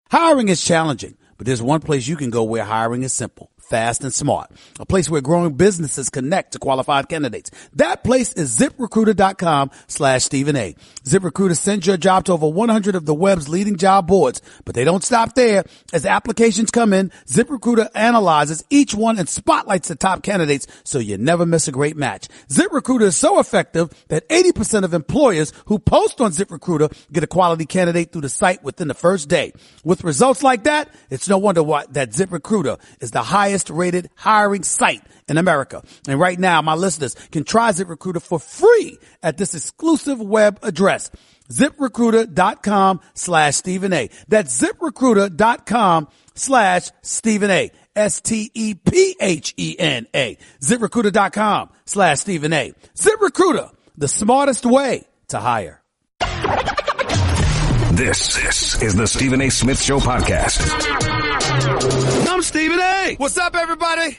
Hiring is challenging, but there's one place you can go where hiring is simple, fast, and smart. A place where growing businesses connect to qualified candidates. That place is ZipRecruiter.com/Stephen A. ZipRecruiter sends your job to over 100 of the web's leading job boards, but they don't stop there. As applications come in, ZipRecruiter analyzes each one and spotlights the top candidates so you never miss a great match. ZipRecruiter is so effective that 80% of employers who post on ZipRecruiter get a quality candidate through the site within the first day. With results like that, it's no wonder that ZipRecruiter is the highest rated hiring site in America. And right now, my listeners can try ZipRecruiter for free at this exclusive web address, ZipRecruiter.com/Stephen A. That's ZipRecruiter.com/Stephen A. STEPHENA. ZipRecruiter.com/Stephen A. ZipRecruiter, the smartest way to hire. This is the Stephen A. Smith Show podcast. I'm Stephen A. What's up, everybody?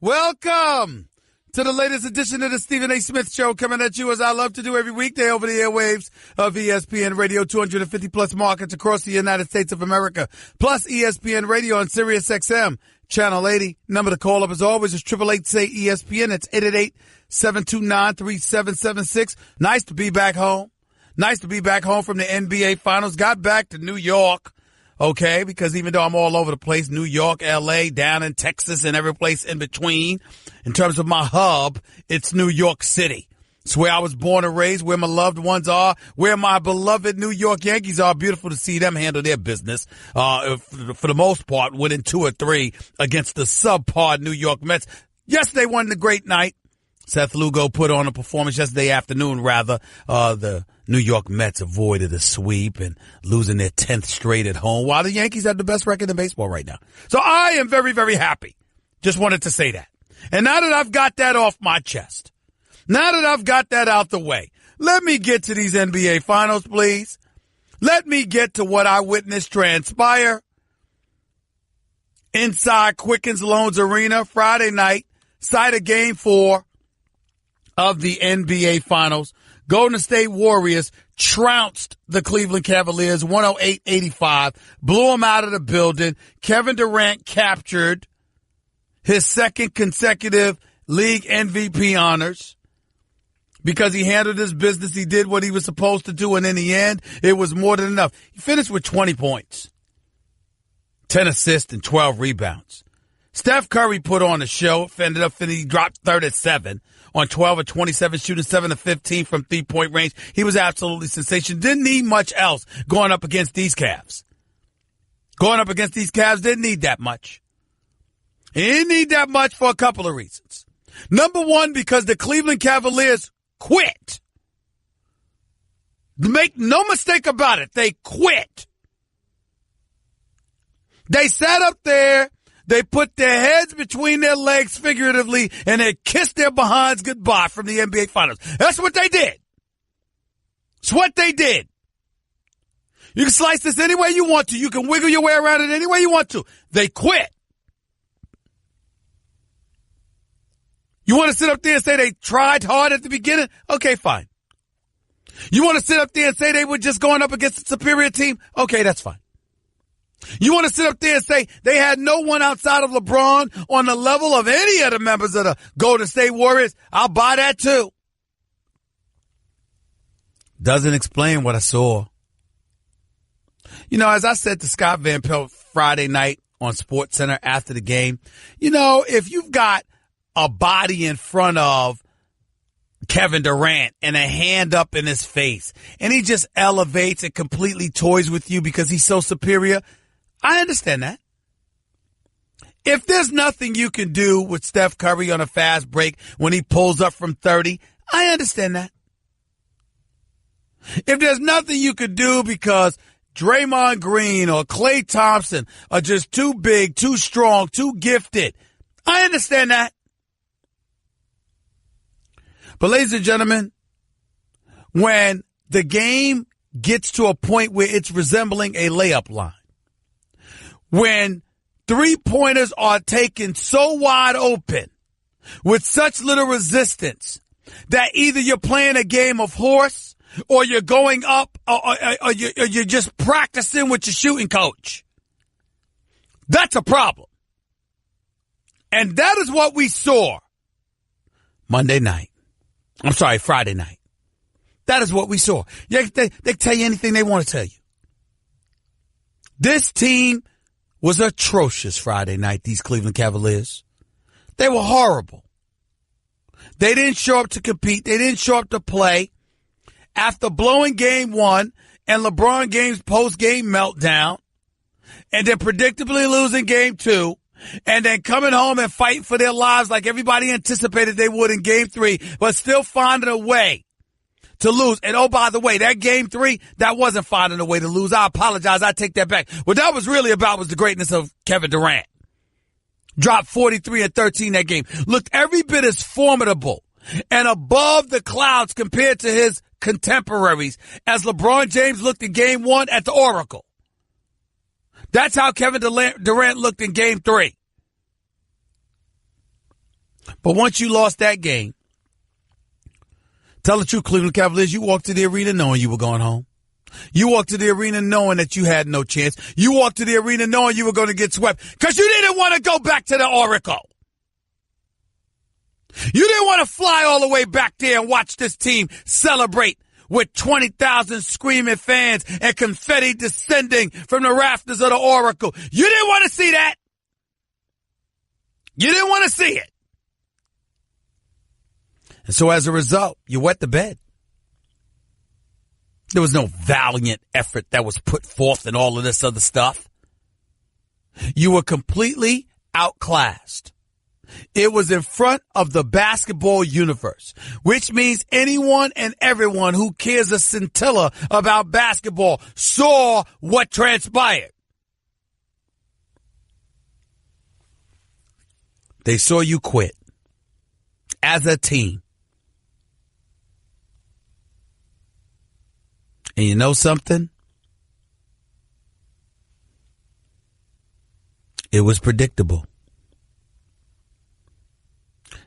Welcome to the latest edition of the Stephen A. Smith Show, coming at you as I love to do every weekday over the airwaves of ESPN Radio, 250 plus markets across the United States of America, plus ESPN Radio on Sirius XM, Channel 80. Number to call up as always is 888-SAY-ESPN. It's 888-729-3776. Nice to be back home. Nice to be back home from the NBA Finals. Got back to New York, okay, because even though I'm all over the place, New York, L.A., down in Texas, and every place in between, in terms of my hub, it's New York City. It's where I was born and raised, where my loved ones are, where my beloved New York Yankees are. Beautiful to see them handle their business, for the most part, winning 2 or 3 against the subpar New York Mets. Yesterday wasn't a great night. Seth Lugo put on a performance yesterday afternoon, rather. The New York Mets avoided a sweep and losing their 10th straight at home, while the Yankees have the best record in baseball right now. So I am very, very happy. Just wanted to say that. And now that I've got that off my chest, now that I've got that out the way, let me get to these NBA Finals, please. Let me get to what I witnessed transpire inside Quickens Loans Arena Friday night, site of Game 4 of the NBA Finals. Golden State Warriors trounced the Cleveland Cavaliers 108-85, blew them out of the building. Kevin Durant captured his second consecutive league MVP honors because he handled his business. He did what he was supposed to do, and in the end, it was more than enough. He finished with 20 points, 10 assists, and 12 rebounds. Steph Curry put on a show, he dropped 37 on 12 of 27, shooting 7 of 15 from 3-point range. He was absolutely sensational. Didn't need much else going up against these Cavs. Didn't need that much. He didn't need that much for a couple of reasons. Number one, because the Cleveland Cavaliers quit. Make no mistake about it, they quit. They sat up there. They put their heads between their legs, figuratively, and they kissed their behinds goodbye from the NBA Finals. That's what they did. It's what they did. You can slice this any way you want to. You can wiggle your way around it any way you want to. They quit. You want to sit up there and say they tried hard at the beginning? Okay, fine. You want to sit up there and say they were just going up against a superior team? Okay, that's fine. You want to sit up there and say they had no one outside of LeBron on the level of any of the members of the Golden State Warriors? I'll buy that too. Doesn't explain what I saw. You know, as I said to Scott Van Pelt Friday night on SportsCenter after the game, you know, if you've got a body in front of Kevin Durant and a hand up in his face, and he just elevates and completely toys with you because he's so superior, I understand that. If there's nothing you can do with Steph Curry on a fast break when he pulls up from 30, I understand that. If there's nothing you could do because Draymond Green or Klay Thompson are just too big, too strong, too gifted, I understand that. But ladies and gentlemen, when the game gets to a point where it's resembling a layup line, when three-pointers are taken so wide open with such little resistance that either you're playing a game of horse or you're going up, or you're just practicing with your shooting coach. That's a problem. And that is what we saw Friday night. That is what we saw. They tell you anything they want to tell you. This team was atrocious Friday night, these Cleveland Cavaliers. They were horrible. They didn't show up to compete. They didn't show up to play. After blowing game one and LeBron James' post-game meltdown, and then predictably losing game two, and then coming home and fighting for their lives like everybody anticipated they would in game three, but still finding a way to lose. And oh, by the way, that game three, that wasn't finding a way to lose. I apologize. I take that back. What that was really about was the greatness of Kevin Durant. Dropped 43 and 13 that game. Looked every bit as formidable and above the clouds compared to his contemporaries as LeBron James looked in game one at the Oracle. That's how Kevin Durant looked in game three. But once you lost that game, tell the truth, Cleveland Cavaliers, you walked to the arena knowing you were going home. You walked to the arena knowing that you had no chance. You walked to the arena knowing you were going to get swept because you didn't want to go back to the Oracle. You didn't want to fly all the way back there and watch this team celebrate with 20,000 screaming fans and confetti descending from the rafters of the Oracle. You didn't want to see that. You didn't want to see it. And so as a result, you wet the bed. There was no valiant effort that was put forth and all of this other stuff. You were completely outclassed. It was in front of the basketball universe, which means anyone and everyone who cares a scintilla about basketball saw what transpired. They saw you quit as a team. And you know something? It was predictable.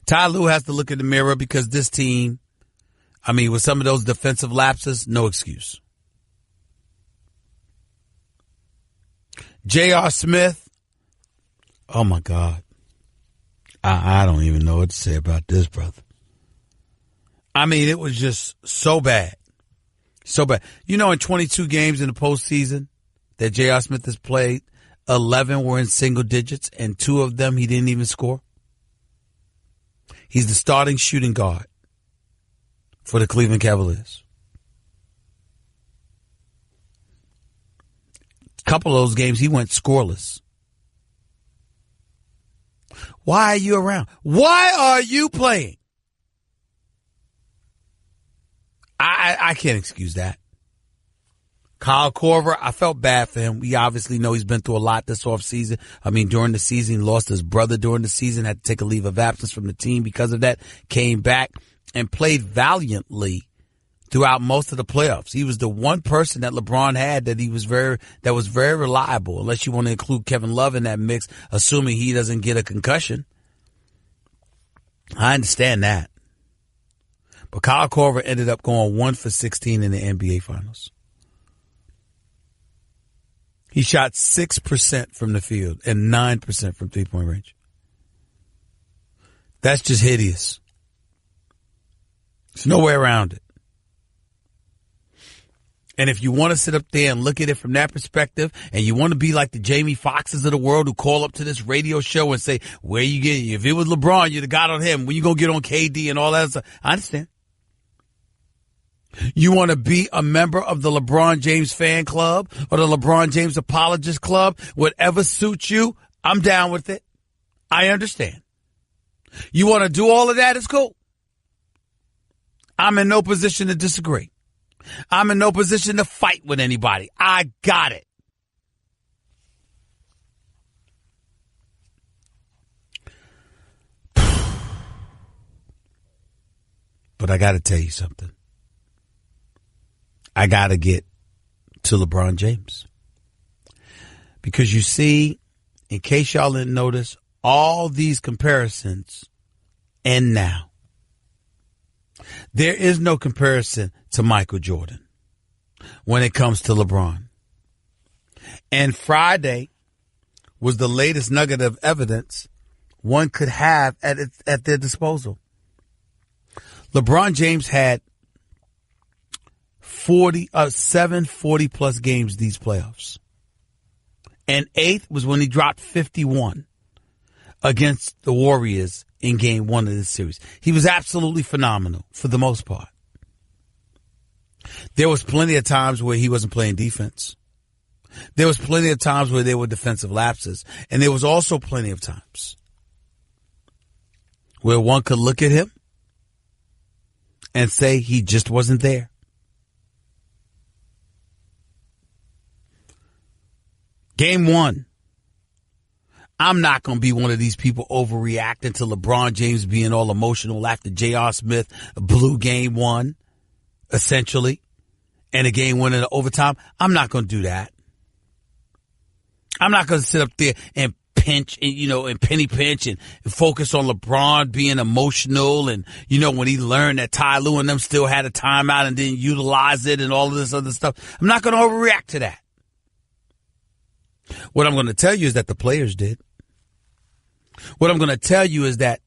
Ty Lue has to look in the mirror because this team, with some of those defensive lapses, no excuse. A.Smith, oh my God. I don't even know what to say about this, brother. It was just so bad. So bad. In 22 games in the postseason that A.Smith has played, 11 were in single digits, and 2 of them he didn't even score. He's the starting shooting guard for the Cleveland Cavaliers. A couple of those games, he went scoreless. Why are you around? Why are you playing? I can't excuse that. Kyle Korver, I felt bad for him. We obviously know he's been through a lot this offseason. During the season, he lost his brother during the season, had to take a leave of absence from the team because of that, came back and played valiantly throughout most of the playoffs. He was the one person that LeBron had that was very reliable, unless you want to include Kevin Love in that mix, assuming he doesn't get a concussion. I understand that. But Kyle Korver ended up going 1 for 16 in the NBA Finals. He shot 6% from the field and 9% from three-point range. That's just hideous. There's no way around it. And if you want to sit up there and look at it from that perspective, and you want to be like the Jamie Foxxes of the world who call up to this radio show and say, where you get, if it was LeBron, you'd have got on him. When you go get on KD and all that stuff. I understand. You want to be a member of the LeBron James fan club or the LeBron James apologist club, whatever suits you, I'm down with it. I understand. You want to do all of that, it's cool. I'm in no position to disagree. I'm in no position to fight with anybody. I got it. But I got to tell you something. I got to get to LeBron James. Because you see, in case y'all didn't notice, all these comparisons end now. There is no comparison to Michael Jordan when it comes to LeBron. And Friday was the latest nugget of evidence one could have at their disposal. LeBron James had 7 40-plus games these playoffs. And 8th was when he dropped 51 against the Warriors in game 1 of this series. He was absolutely phenomenal for the most part. There was plenty of times where he wasn't playing defense. There was plenty of times where there were defensive lapses. And there was also plenty of times where one could look at him and say he just wasn't there. Game 1. I'm not going to be one of these people overreacting to LeBron James being all emotional after J.R. Smith blew game 1, essentially, and a game winner in overtime. I'm not going to do that. I'm not going to sit up there and pinch, and penny pinch and focus on LeBron being emotional and, when he learned that Ty Lue and them still had a timeout and didn't utilize it and all of this other stuff. I'm not going to overreact to that. What I'm going to tell you is that the players did. What I'm going to tell you is that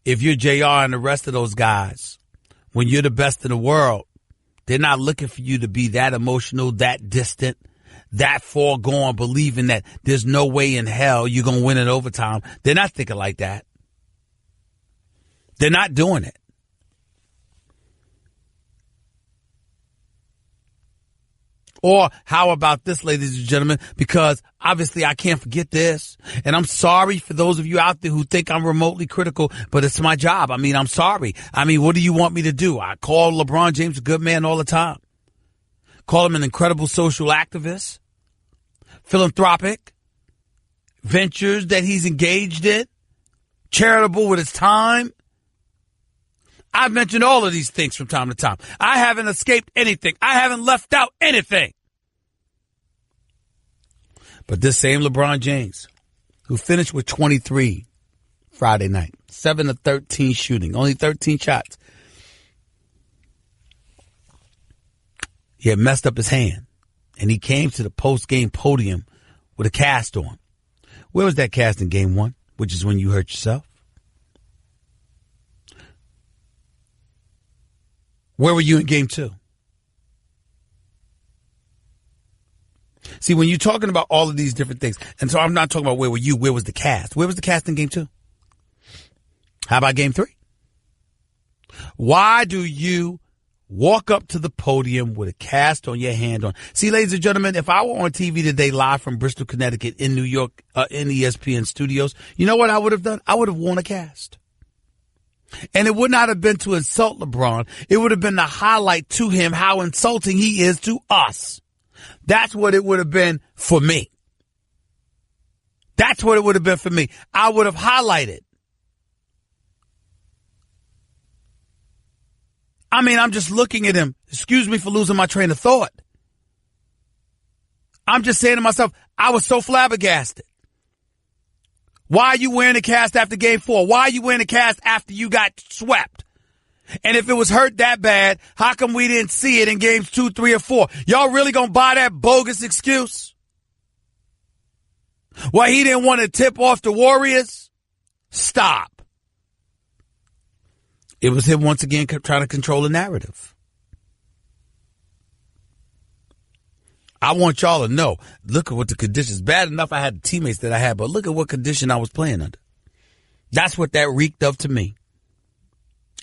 if you're JR and the rest of those guys, when you're the best in the world, they're not looking for you to be that emotional, that distant, that far gone, believing that there's no way in hell you're going to win in overtime. They're not thinking like that. They're not doing it. Or how about this, ladies and gentlemen, because obviously I can't forget this. And I'm sorry for those of you out there who think I'm remotely critical, but it's my job. I'm sorry. What do you want me to do? I call LeBron James a good man all the time. Call him an incredible social activist, philanthropic, ventures that he's engaged in, charitable with his time. I've mentioned all of these things from time to time. I haven't escaped anything. I haven't left out anything. But this same LeBron James, who finished with 23 Friday night, 7 of 13 shooting, only 13 shots. He had messed up his hand, and he came to the post-game podium with a cast on. Where was that cast in game 1, which is when you hurt yourself? Where were you in game 2? See, when you're talking about all of these different things, and so I'm not talking about where were you, where was the cast? Where was the cast in game 2? How about game 3? Why do you walk up to the podium with a cast on your hand on? See, ladies and gentlemen, if I were on TV today live from Bristol, Connecticut in New York, in ESPN studios, you know what I would have done? I would have worn a cast. And it would not have been to insult LeBron. It would have been to highlight to him how insulting he is to us. That's what it would have been for me. That's what it would have been for me. I would have highlighted. I'm just looking at him. Excuse me for losing my train of thought. I'm just saying to myself, I was so flabbergasted. Why are you wearing a cast after game 4? Why are you wearing a cast after you got swept? And if it was hurt that bad, how come we didn't see it in games 2, 3, or 4? Y'all really gonna buy that bogus excuse? Why he didn't want to tip off the Warriors? Stop. It was him once again trying to control the narrative. I want y'all to know, look at what the conditions, bad enough I had the teammates that I had, but look at what condition I was playing under. That's what that reeked of to me.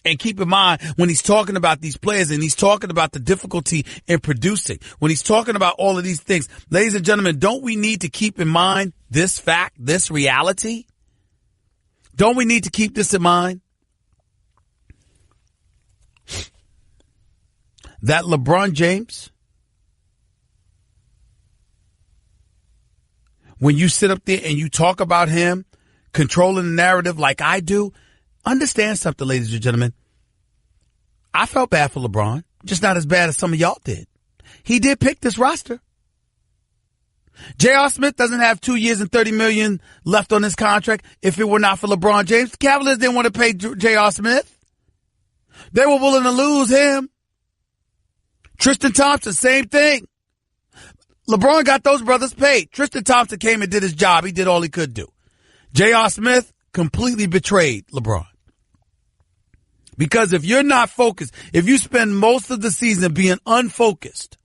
And keep in mind, when he's talking about these players and he's talking about the difficulty in producing, when he's talking about all of these things, ladies and gentlemen, don't we need to keep in mind this fact, this reality? Don't we need to keep this in mind? That LeBron James, when you sit up there and you talk about him controlling the narrative like I do, understand something, ladies and gentlemen. I felt bad for LeBron, just not as bad as some of y'all did. He did pick this roster. J.R. Smith doesn't have 2 years and $30 million left on his contract. If it were not for LeBron James, the Cavaliers didn't want to pay J.R. Smith. They were willing to lose him. Tristan Thompson, same thing. LeBron got those brothers paid. Tristan Thompson came and did his job. He did all he could do. A.Smith completely betrayed LeBron. Because if you're not focused, if you spend most of the season being unfocused,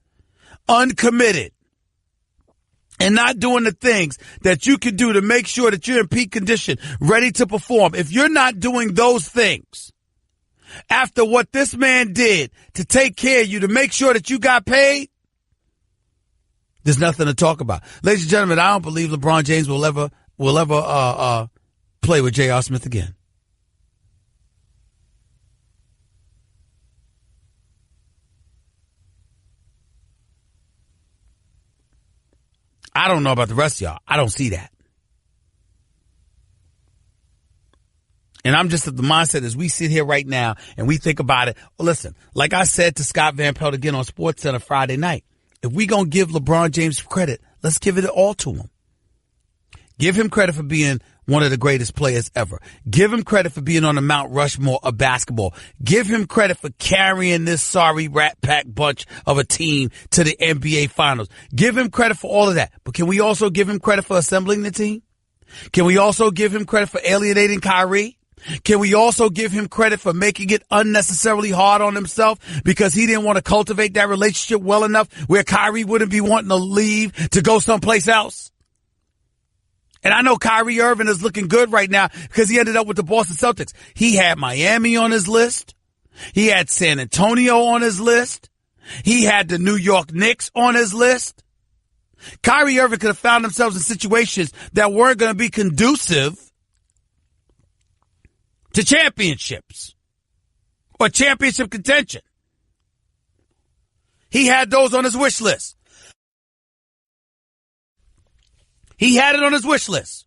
uncommitted, and not doing the things that you can do to make sure that you're in peak condition, ready to perform, if you're not doing those things, after what this man did to take care of you, to make sure that you got paid, there's nothing to talk about. Ladies and gentlemen, I don't believe LeBron James will ever play with J.R. Smith again. I don't know about the rest of y'all. I don't see that. And I'm just at the mindset as we sit here right now and we think about it. Well, listen, like I said to Scott Van Pelt again on SportsCenter Friday night, if we going to give LeBron James credit, let's give it all to him. Give him credit for being one of the greatest players ever. Give him credit for being on the Mount Rushmore of basketball. Give him credit for carrying this sorry Rat Pack bunch of a team to the NBA Finals. Give him credit for all of that. But can we also give him credit for assembling the team? Can we also give him credit for alienating Kyrie? Can we also give him credit for making it unnecessarily hard on himself because he didn't want to cultivate that relationship well enough where Kyrie wouldn't be wanting to leave to go someplace else? And I know Kyrie Irving is looking good right now because he ended up with the Boston Celtics. He had Miami on his list. He had San Antonio on his list. He had the New York Knicks on his list. Kyrie Irving could have found themselves in situations that weren't going to be conducive to championships or championship contention. He had those on his wish list. He had it on his wish list.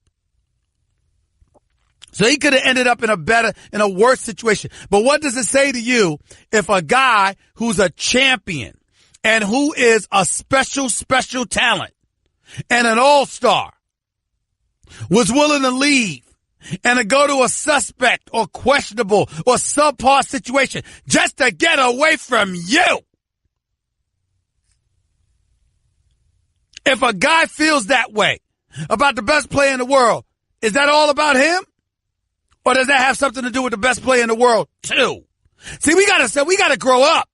So he could have ended up in a worse situation. But what does it say to you if a guy who's a champion and who is a special talent and an all-star was willing to leave and to go to a suspect or questionable or subpar situation just to get away from you? If a guy feels that way about the best player in the world, is that all about him? Or does that have something to do with the best player in the world too? See, we gotta grow up.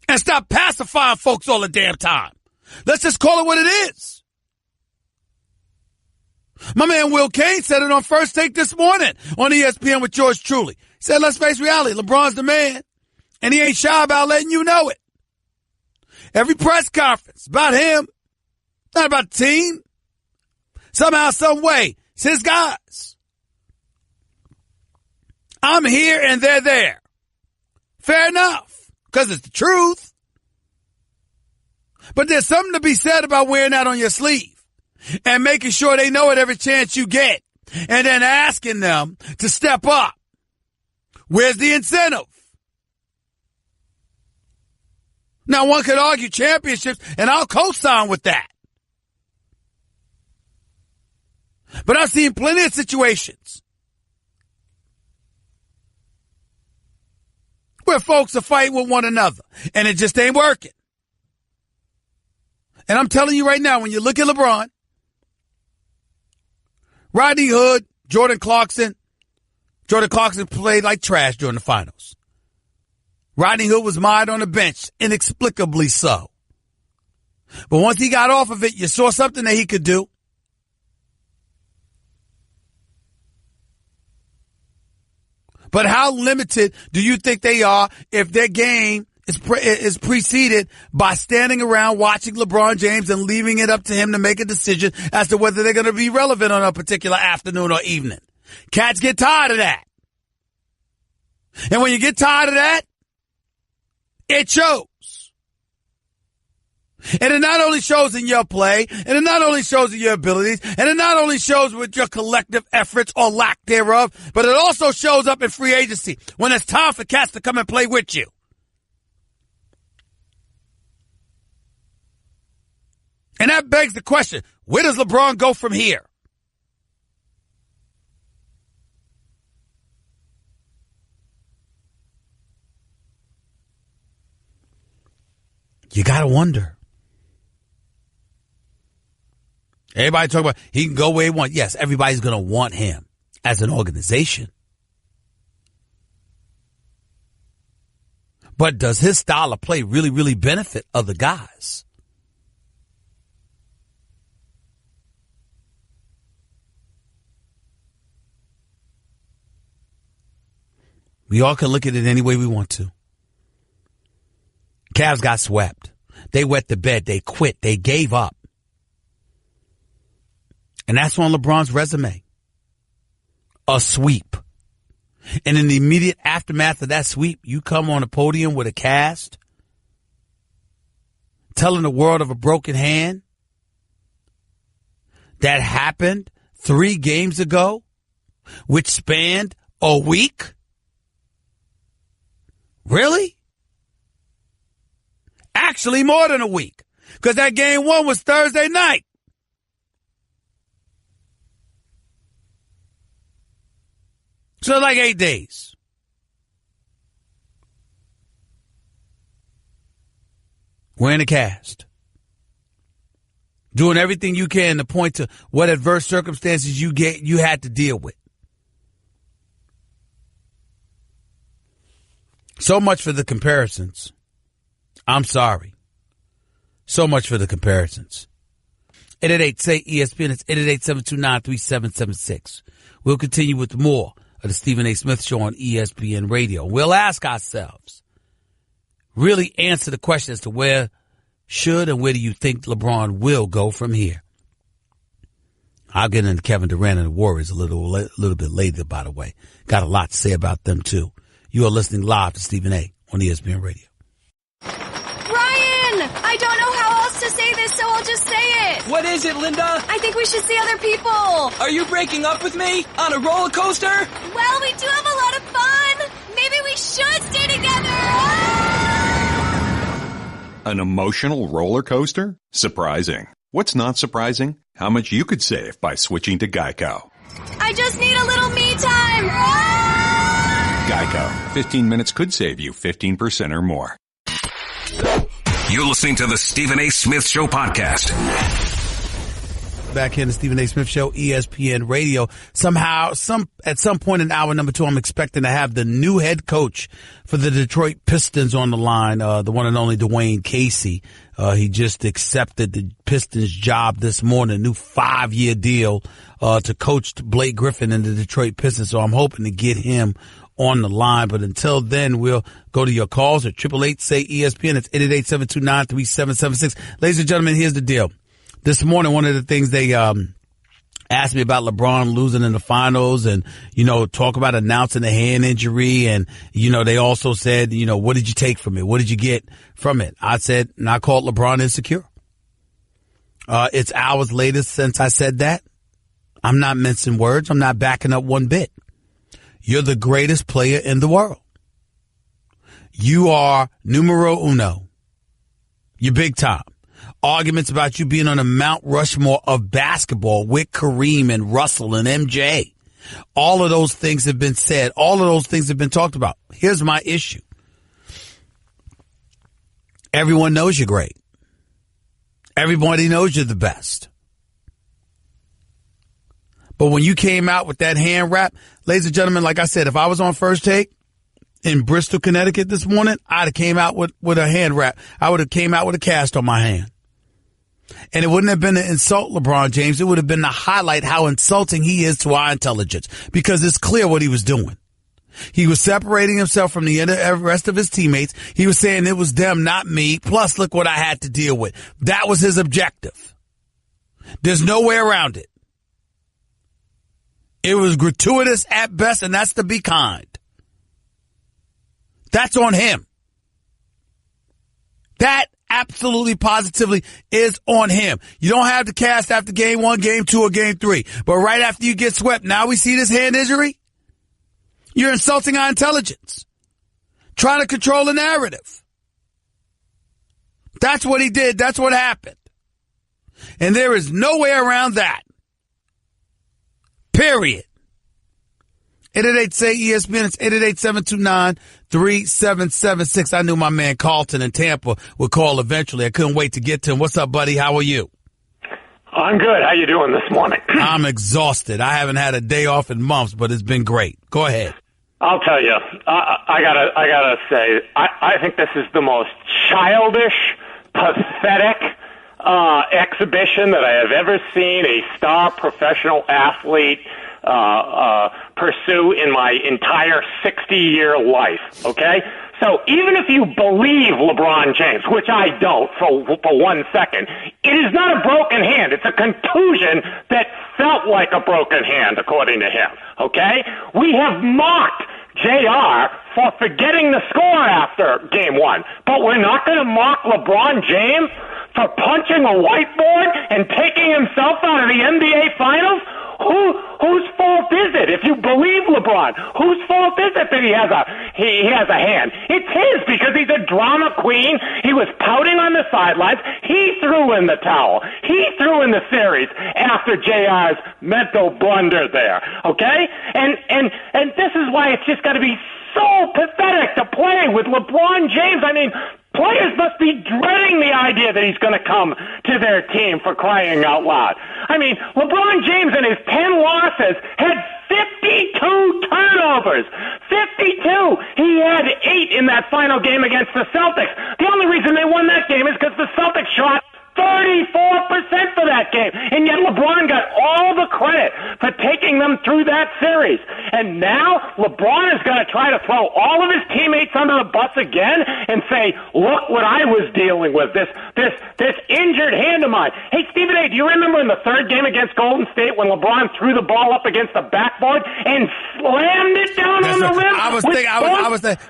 And stop pacifying folks all the damn time. Let's just call it what it is. My man Will Kane said it on First Take this morning on ESPN with George Truly. He said, let's face reality. LeBron's the man, and he ain't shy about letting you know it. Every press conference about him, not about the team. Somehow, some way, it's his guys. I'm here and they're there. Fair enough, because it's the truth. But there's something to be said about wearing that on your sleeve and making sure they know it every chance you get and then asking them to step up. Where's the incentive? Now, one could argue championships, and I'll co-sign with that. But I've seen plenty of situations where folks are fighting with one another, and it just ain't working. And I'm telling you right now, when you look at LeBron, Rodney Hood, Jordan Clarkson played like trash during the finals. Rodney Hood was mired on the bench, inexplicably so. But once he got off of it, you saw something that he could do. But how limited do you think they are if their game is preceded by standing around watching LeBron James and leaving it up to him to make a decision as to whether they're going to be relevant on a particular afternoon or evening? Cats get tired of that. And when you get tired of that, it shows. And it not only shows in your play, and it not only shows in your abilities, and it not only shows with your collective efforts or lack thereof, but it also shows up in free agency when it's time for cats to come and play with you. And that begs the question, where does LeBron go from here? You got to wonder. Everybody talk about he can go where he wants. Yes, everybody's going to want him as an organization. But does his style of play really, really benefit other guys? We all can look at it any way we want to. Cavs got swept. They wet the bed. They quit. They gave up. And that's on LeBron's resume. A sweep. And in the immediate aftermath of that sweep, you come on a podium with a cast telling the world of a broken hand that happened 3 games ago, which spanned a week? Really? Actually, more than a week, because that game 1 was Thursday night. So like 8 days. We're in the cast. Doing everything you can to point to what adverse circumstances you had to deal with. So much for the comparisons. I'm sorry. So much for the comparisons. 888-SAY-ESPN. It's 888-729-3776. We'll continue with more of the Stephen A. Smith Show on ESPN Radio. We'll ask ourselves, really answer the question as to where should and where do you think LeBron will go from here? I'll get into Kevin Durant and the Warriors a little bit later, by the way. Got a lot to say about them, too. You are listening live to Stephen A. on ESPN Radio. Ryan! I don't know how else to say this, so I'll just say it. What is it, Linda? I think we should see other people. Are you breaking up with me? On a roller coaster? Well, we do have a lot of fun. Maybe we should stay together. An emotional roller coaster? Surprising. What's not surprising? How much you could save by switching to Geico. I just need a little me time. Geico. 15 minutes could save you 15% or more. You're listening to the Stephen A. Smith Show podcast. Back here in the Stephen A. Smith Show, ESPN Radio. Somehow, at some point in hour number 2, I'm expecting to have the new head coach for the Detroit Pistons on the line, the one and only Dwane Casey. He just accepted the Pistons job this morning, a new 5-year deal to coach Blake Griffin and the Detroit Pistons. So I'm hoping to get him on the line. But until then, we'll go to your calls at 888-SAY-ESPN. It's 888-729-3776. Ladies and gentlemen, here's the deal. This morning, one of the things they asked me about LeBron losing in the finals and, talk about announcing a hand injury. And, they also said, what did you take from it? What did you get from it? I said, and I called LeBron insecure. It's hours later since I said that. I'm not mincing words. I'm not backing up one bit. You're the greatest player in the world. You are numero uno. You're big time. Arguments about you being on a Mount Rushmore of basketball with Kareem and Russell and MJ. All of those things have been said. All of those things have been talked about. Here's my issue. Everyone knows you're great. Everybody knows you're the best. But when you came out with that hand wrap, ladies and gentlemen, like I said, if I was on First Take in Bristol, Connecticut this morning, I'd have came out with a hand wrap. I would have came out with a cast on my hand. And it wouldn't have been to insult LeBron James. It would have been to highlight how insulting he is to our intelligence, because it's clear what he was doing. He was separating himself from the rest of his teammates. He was saying it was them, not me. Plus, look what I had to deal with. That was his objective. There's no way around it. It was gratuitous at best, and that's to be kind. That's on him. That absolutely positively is on him. You don't have to cast after game 1, game 2, or game 3. But right after you get swept, now we see this hand injury. You're insulting our intelligence. Trying to control the narrative. That's what he did. That's what happened. And there is no way around that. Period. 888-SAY-ESPN. It's 888-729-3776. I knew my man Carlton in Tampa would call eventually. I couldn't wait to get to him. What's up, buddy? How are you? I'm good. How you doing this morning? I'm exhausted. I haven't had a day off in months, but it's been great. Go ahead. I'll tell you. I gotta say, I think this is the most childish, pathetic exhibition that I have ever seen a star professional athlete pursue in my entire 60-year life. Okay. So even if you believe LeBron James, which I don't for 1 second, it is not a broken hand. It's a contusion that felt like a broken hand, according to him. Okay? We have mocked JR for forgetting the score after game one, but we're not going to mock LeBron James for punching a whiteboard and taking himself out of the NBA Finals? Whose fault is it? If you believe LeBron, whose fault is it that he has a hand? It's his, because he's a drama queen. He was pouting on the sidelines. He threw in the towel. He threw in the series after JR's mental blunder there. Okay? And this is why it's just got to be so pathetic to play with LeBron James. I mean, players must be dreading the idea that he's going to come to their team, for crying out loud. I mean, LeBron James in his 10 losses had 52 turnovers. 52! He had 8 in that final game against the Celtics. The only reason they won that game is because the Celtics shot 34% for that game. And yet LeBron got all the credit for taking them through that series. And now LeBron is going to try to throw all of his teammates under the bus again and say, look what I was dealing with, this injured hand of mine. Hey, Stephen A., do you remember in the third game against Golden State when LeBron threw the ball up against the backboard and slammed it down on the rim?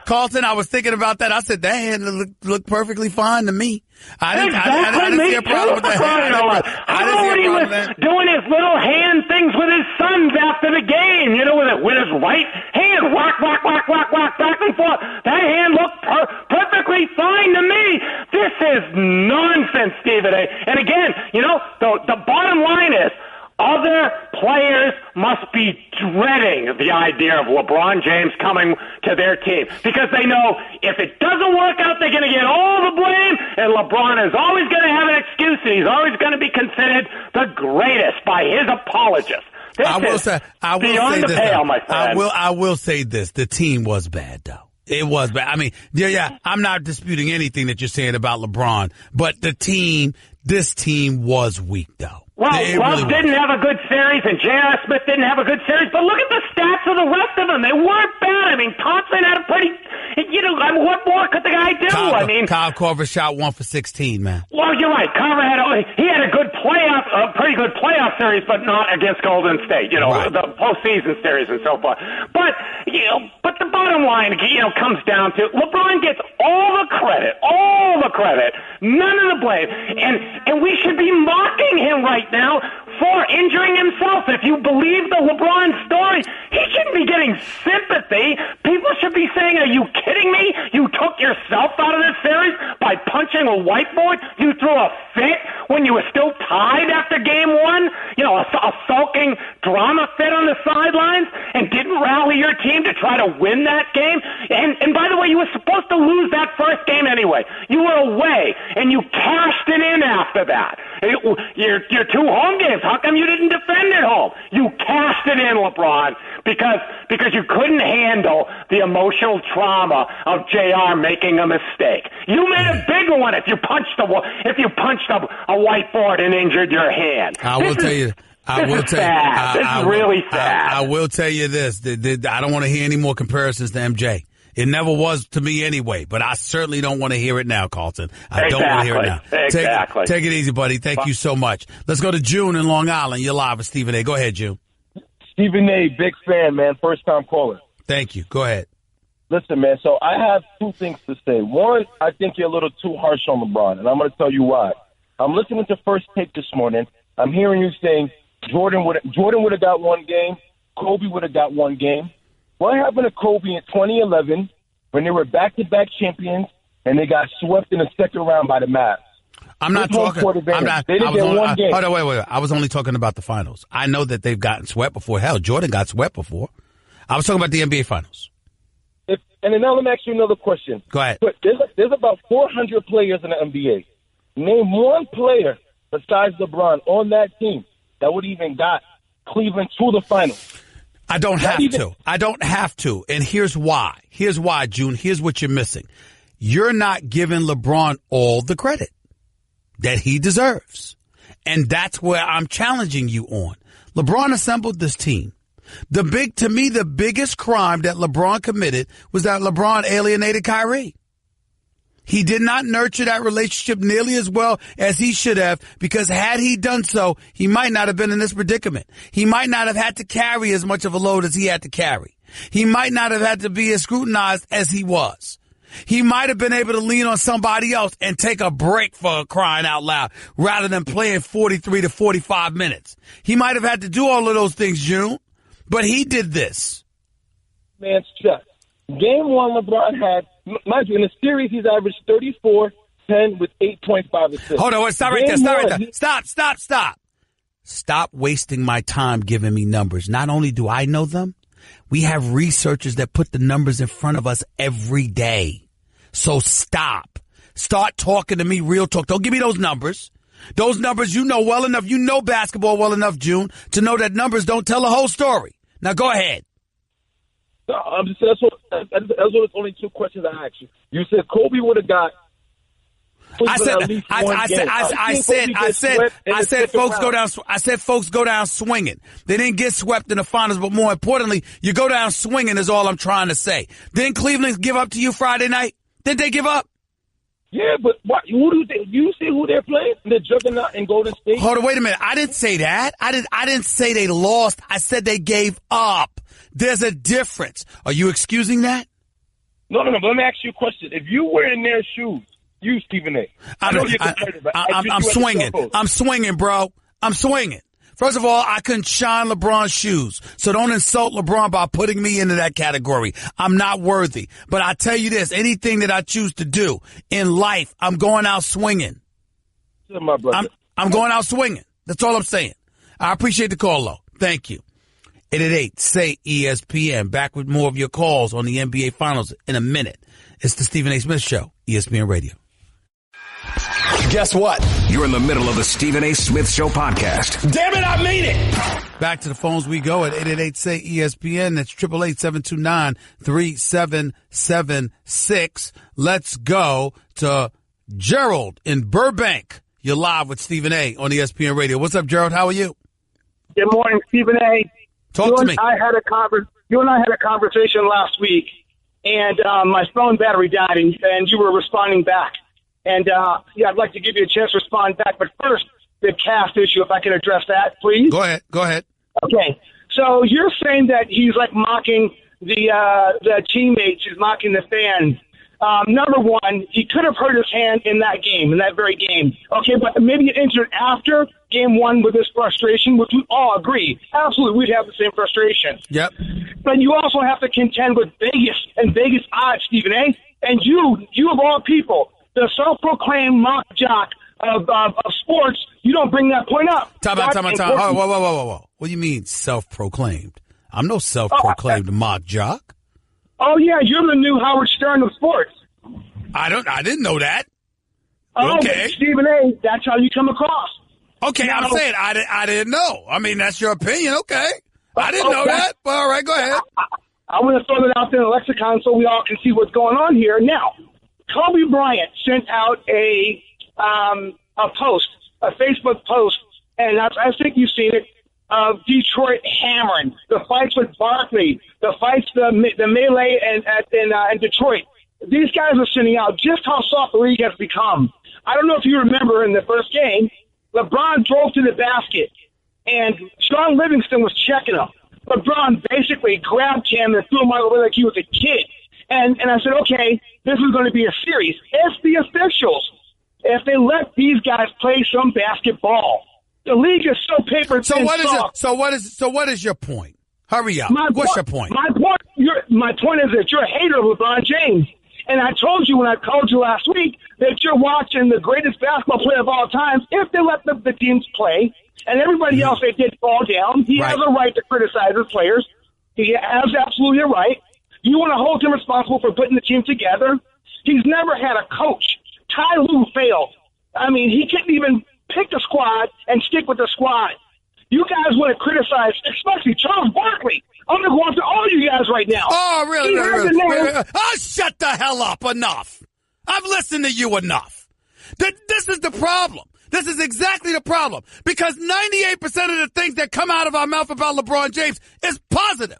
Carlton, I was thinking about that. I said, that hand looked perfectly fine to me. I didn't see a problem with that hand. I know when he was doing his little hand things with his sons after the game, you know, with his right hand, whack, back and forth. That hand looked perfectly fine to me. This is nonsense, Stephen A. And again, you know, the bottom line is, other players must be dreading the idea of LeBron James coming to their team, because they know if it doesn't work out, they're going to get all the blame, and LeBron is always going to have an excuse, and he's always going to be considered the greatest by his apologists. I will say this. The team was bad, though. It was bad. I mean, yeah, I'm not disputing anything that you're saying about LeBron, but this team was weak, though. Well, Love didn't have a good series, and J.R. Smith didn't have a good series, but look at the stats of the rest of them. They weren't bad. I mean, Thompson had a pretty, what more could the guy do? Kyle Korver shot 1 for 16, man. Well, you're right. Korver had a pretty good playoff series, but not against Golden State, right. The postseason series and so forth. But the bottom line, comes down to LeBron gets all the credit, none of the blame, and we should be mocking him right now for injuring himself. If you believe the LeBron story, he shouldn't be getting sympathy. People should be saying, are you kidding me? You took yourself out of this series by punching a whiteboard? You threw a fit when you were still tied after game one? A sulking drama fit on the sidelines, and didn't rally your team to try to win that game? And by the way, you were supposed to lose that first game anyway. You were away, and you cashed it in after that. Your 2 home games, how come you didn't defend at home? You cashed it in, LeBron, because you couldn't handle the emotional trauma of JR making a mistake. You made a bigger one if you punched a whiteboard and injured your hand. This is really sad. I will tell you this. I don't want to hear any more comparisons to MJ. It never was to me anyway, but I certainly don't want to hear it now, Carlton. I don't want to hear it now. Exactly. Take it easy, buddy. Thank you so much. Let's go to June in Long Island. You're live with Stephen A. Go ahead, June. Stephen A., big fan, man. First-time caller. Thank you. Go ahead. Listen, man, so I have 2 things to say. One, I think you're a little too harsh on LeBron, and I'm going to tell you why. I'm listening to First Take this morning. I'm hearing you saying Jordan would have got 1 game, Kobe would have got 1 game. What happened to Kobe in 2011 when they were back-to-back champions and they got swept in the second round by the Mavs? I'm not talking. They didn't get 1 game. Hold on, wait. I was only talking about the finals. I know that they've gotten swept before. Hell, Jordan got swept before. I was talking about the NBA Finals. And then now let me ask you another question. Go ahead. But there's about 400 players in the NBA. Name one player besides LeBron on that team that would even got Cleveland to the finals. I don't have to. I don't have to. And here's why. Here's why, June. Here's what you're missing. You're not giving LeBron all the credit that he deserves. And that's where I'm challenging you on. LeBron assembled this team. To me, the biggest crime that LeBron committed was that LeBron alienated Kyrie. He did not nurture that relationship nearly as well as he should have, because had he done so, he might not have been in this predicament. He might not have had to carry as much of a load as he had to carry. He might not have had to be as scrutinized as he was. He might have been able to lean on somebody else and take a break, for crying out loud, rather than playing 43 to 45 minutes. He might have had to do all of those things, June, but he did this. Man, Chuck, game one, LeBron had, mind you, in the series, he's averaged 34, 10 with 8.5 assists. Hold on, stop right there. Stop. Stop wasting my time giving me numbers. Not only do I know them, we have researchers that put the numbers in front of us every day. So stop. Start talking to me real talk. Don't give me those numbers. Those numbers you know well enough. You know basketball well enough, June, to know that numbers don't tell the whole story. Now go ahead. No, that's what only two questions I asked you. You said Kobe would have got. I said folks go down swinging. They didn't get swept in the finals, but more importantly, you go down swinging is all I'm trying to say. Didn't Cleveland give up to you Friday night? Did they give up? Yeah, but what? Who do you see who they're playing? The Juggernaut in Golden State. Hold on, wait a minute. I didn't say that. I didn't say they lost. I said they gave up. There's a difference. Are you excusing that? No. But let me ask you a question. If you were in their shoes, you, Stephen A. I'm swinging. I'm swinging, bro. I'm swinging. First of all, I couldn't shine LeBron's shoes, so don't insult LeBron by putting me into that category. I'm not worthy. But I tell you this, anything that I choose to do in life, I'm going out swinging. My brother. I'm going out swinging. That's all I'm saying. I appreciate the call, though. Thank you. 888 say ESPN. Back with more of your calls on the NBA Finals in a minute. It's the Stephen A. Smith Show, ESPN Radio. Guess what? You're in the middle of the Stephen A. Smith Show podcast. Damn it, I mean it! Back to the phones we go at 888 say ESPN. That's 888-729-3776. Let's go to Gerald in Burbank. You're live with Stephen A. on ESPN Radio. What's up, Gerald? How are you? Good morning, Stephen A. Talk to me. You and I had a conversation last week, and my phone battery died, and you were responding back. And, I'd like to give you a chance to respond back. But first, the cast issue, if I can address that, please. Go ahead. Okay. So you're saying that he's like mocking the teammates. He's mocking the fans. Number one, he could have hurt his hand in that very game. Okay, but maybe it entered after game one with this frustration, which we all agree. Absolutely, we'd have the same frustration. Yep. But you also have to contend with Vegas and Vegas odds, Stephen A. And you of all people, the self-proclaimed mock jock of sports, you don't bring that point up. Time out. Oh, whoa. What do you mean self-proclaimed? I'm no self-proclaimed mock jock. Oh, yeah, you're the new Howard Stern of sports. I didn't know that. Oh, okay. Stephen A., that's how you come across. Okay, I'm saying I didn't know. I mean, that's your opinion. Okay. I didn't know that. Well, all right, go ahead. I want to throw that out there in the lexicon so we all can see what's going on here. Now, Kobe Bryant sent out a post, a Facebook post, and I think you've seen it, of Detroit hammering, the fights with Barkley, the fights, the melee in Detroit. These guys are sending out just how soft the league has become. I don't know if you remember in the first game, LeBron drove to the basket, and Sean Livingston was checking him. LeBron basically grabbed him and threw him out of the way like he was a kid. And I said, okay, this is going to be a series. If the officials, if they let these guys play some basketball, the league is so paper thin. So what is your point? Hurry up. What's your point? My point is that you're a hater of LeBron James. And I told you when I called you last week that you're watching the greatest basketball player of all time if they let the teams play. And everybody else, they did fall down. He has a right to criticize his players. He is absolutely right. You want to hold him responsible for putting the team together? He's never had a coach. Ty Lue failed. I mean, he couldn't even pick a squad and stick with the squad. You guys want to criticize, especially Charles Barkley. I'm going to go after all you guys right now. Oh, really? Oh, shut the hell up. Enough. I've listened to you enough. This is the problem. This is exactly the problem. Because 98% of the things that come out of our mouth about LeBron James is positive.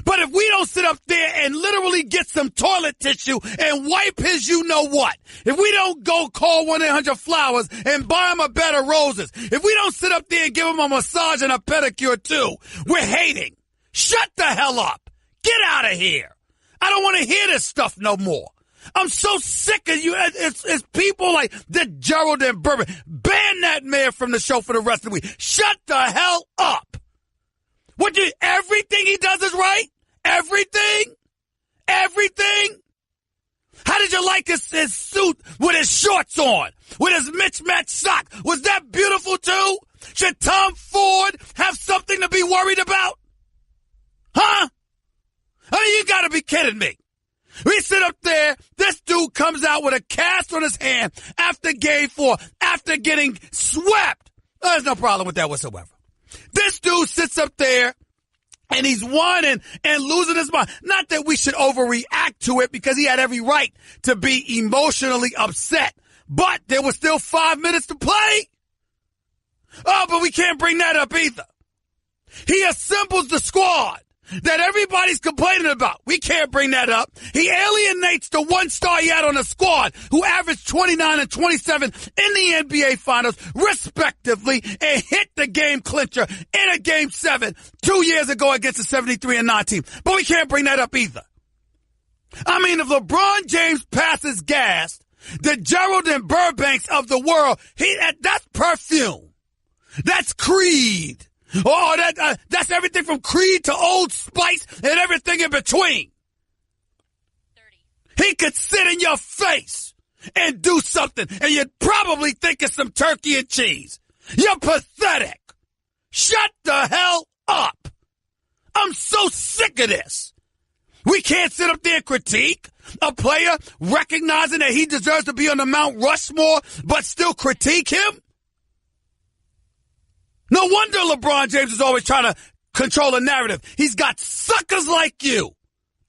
But if we don't sit up there and literally get some toilet tissue and wipe his you-know-what, if we don't go call 1-800-FLOWERS and buy him a bed of roses, if we don't sit up there and give him a massage and a pedicure too, we're hating. Shut the hell up. Get out of here. I don't want to hear this stuff no more. I'm so sick of you. It's people like Gerald and Bourbon. Ban that man from the show for the rest of the week. Shut the hell up. Everything he does is right? Everything? How did you like his suit with his shorts on? With his mismatched sock? Was that beautiful too? Should Tom Ford have something to be worried about? Huh? I mean, you gotta be kidding me. We sit up there, this dude comes out with a cast on his hand after game 4, after getting swept. There's no problem with that whatsoever. This dude sits up there and he's whining and losing his mind. Not that we should overreact to it because he had every right to be emotionally upset. But there was still 5 minutes to play. Oh, but we can't bring that up either. He assembles the squad that everybody's complaining about. We can't bring that up. He alienates the one star he had on the squad who averaged 29 and 27 in the NBA Finals, respectively, and hit the game clincher in a Game 7 2 years ago against the 73-9 team. But we can't bring that up either. I mean, if LeBron James passes gas, the Gerald and Burbanks of the world, that's perfume. That's Creed. Oh, that's everything from Creed to Old Spice and everything in between. 30. He could sit in your face and do something, and you'd probably think it's some turkey and cheese. You're pathetic. Shut the hell up. I'm so sick of this. We can't sit up there and critique a player recognizing that he deserves to be on the Mount Rushmore, but still critique him. No wonder LeBron James is always trying to control a narrative. He's got suckers like you.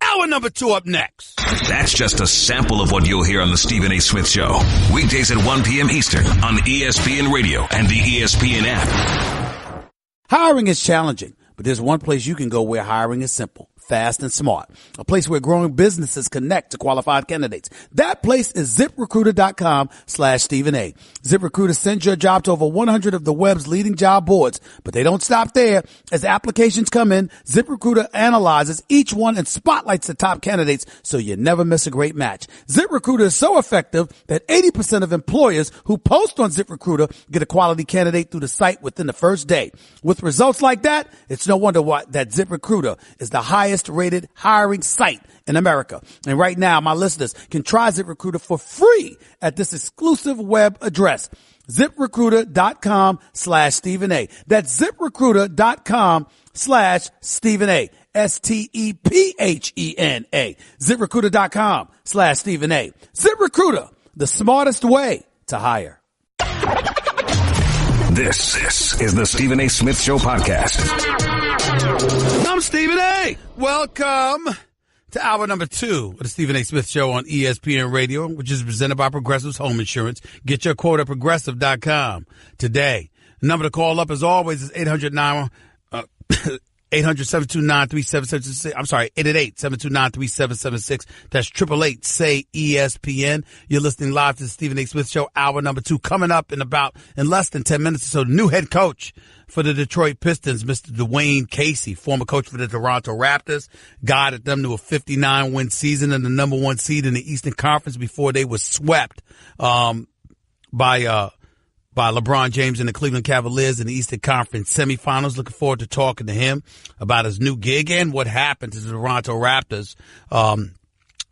Hour number 2 up next. That's just a sample of what you'll hear on the Stephen A. Smith Show. Weekdays at 1 p.m. Eastern on ESPN Radio and the ESPN app. Hiring is challenging, but there's one place you can go where hiring is simple, fast, and smart. A place where growing businesses connect to qualified candidates. That place is ZipRecruiter.com/Stephen A. ZipRecruiter sends your job to over 100 of the web's leading job boards, but they don't stop there. As applications come in, ZipRecruiter analyzes each one and spotlights the top candidates so you never miss a great match. ZipRecruiter is so effective that 80% of employers who post on ZipRecruiter get a quality candidate through the site within the first day. With results like that, it's no wonder that ZipRecruiter is the highest rated hiring site in America. And right now, my listeners can try ZipRecruiter for free at this exclusive web address, ZipRecruiter.com/Stephen A. That's ZipRecruiter.com/Stephen A. STEPHENA. ZipRecruiter.com/Stephen A. ZipRecruiter, the smartest way to hire. This is the Stephen A. Smith Show podcast. I'm Stephen A. Welcome to hour number 2 of the Stephen A. Smith Show on ESPN Radio, which is presented by Progressive's Home Insurance. Get your quote at Progressive.com today. The number to call up, as always, is 800-729-3776. I'm sorry, 888-729-3776. That's 888-SAY-ESPN. You're listening live to the Stephen A. Smith Show, hour number 2. Coming up in less than 10 minutes or so, new head coach for the Detroit Pistons, Mr. Dwane Casey, former coach for the Toronto Raptors, guided them to a 59-win season and the number 1 seed in the Eastern Conference before they were swept by LeBron James and the Cleveland Cavaliers in the Eastern Conference semifinals. Looking forward to talking to him about his new gig and what happened to the Toronto Raptors.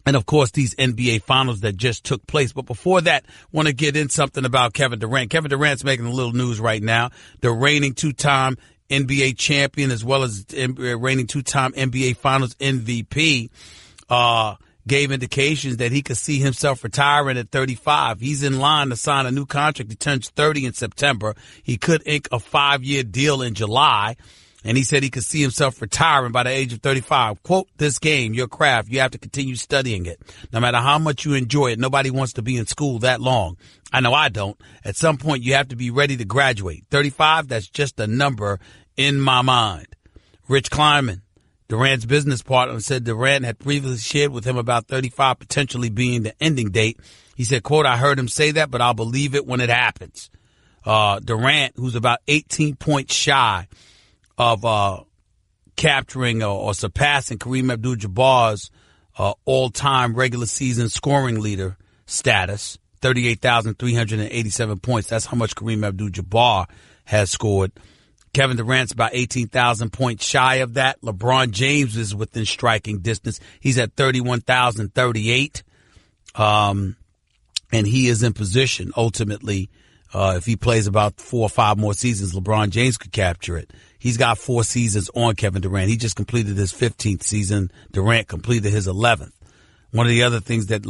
And of course, these NBA finals that just took place. But before that, want to get in something about Kevin Durant. Kevin Durant's making a little news right now. The reigning 2-time NBA champion as well as reigning two-time NBA Finals MVP, gave indications that he could see himself retiring at 35. He's in line to sign a new contract. He turns 30 in September. He could ink a 5-year deal in July. And he said he could see himself retiring by the age of 35. Quote, "This game, your craft, you have to continue studying it. No matter how much you enjoy it, nobody wants to be in school that long. I know I don't. At some point, you have to be ready to graduate. 35, that's just a number in my mind." Rich Kleiman, Durant's business partner, said Durant had previously shared with him about 35 potentially being the ending date. He said, quote, "I heard him say that, but I'll believe it when it happens." Durant, who's about 18 points shy of capturing or surpassing Kareem Abdul-Jabbar's all-time regular season scoring leader status, 38,387 points. That's how much Kareem Abdul-Jabbar has scored. Kevin Durant's about 18,000 points shy of that. LeBron James is within striking distance. He's at 31,038. And he is in position, ultimately, if he plays about 4 or 5 more seasons, LeBron James could capture it. He's got 4 seasons on Kevin Durant. He just completed his 15th season. Durant completed his 11th. One of the other things that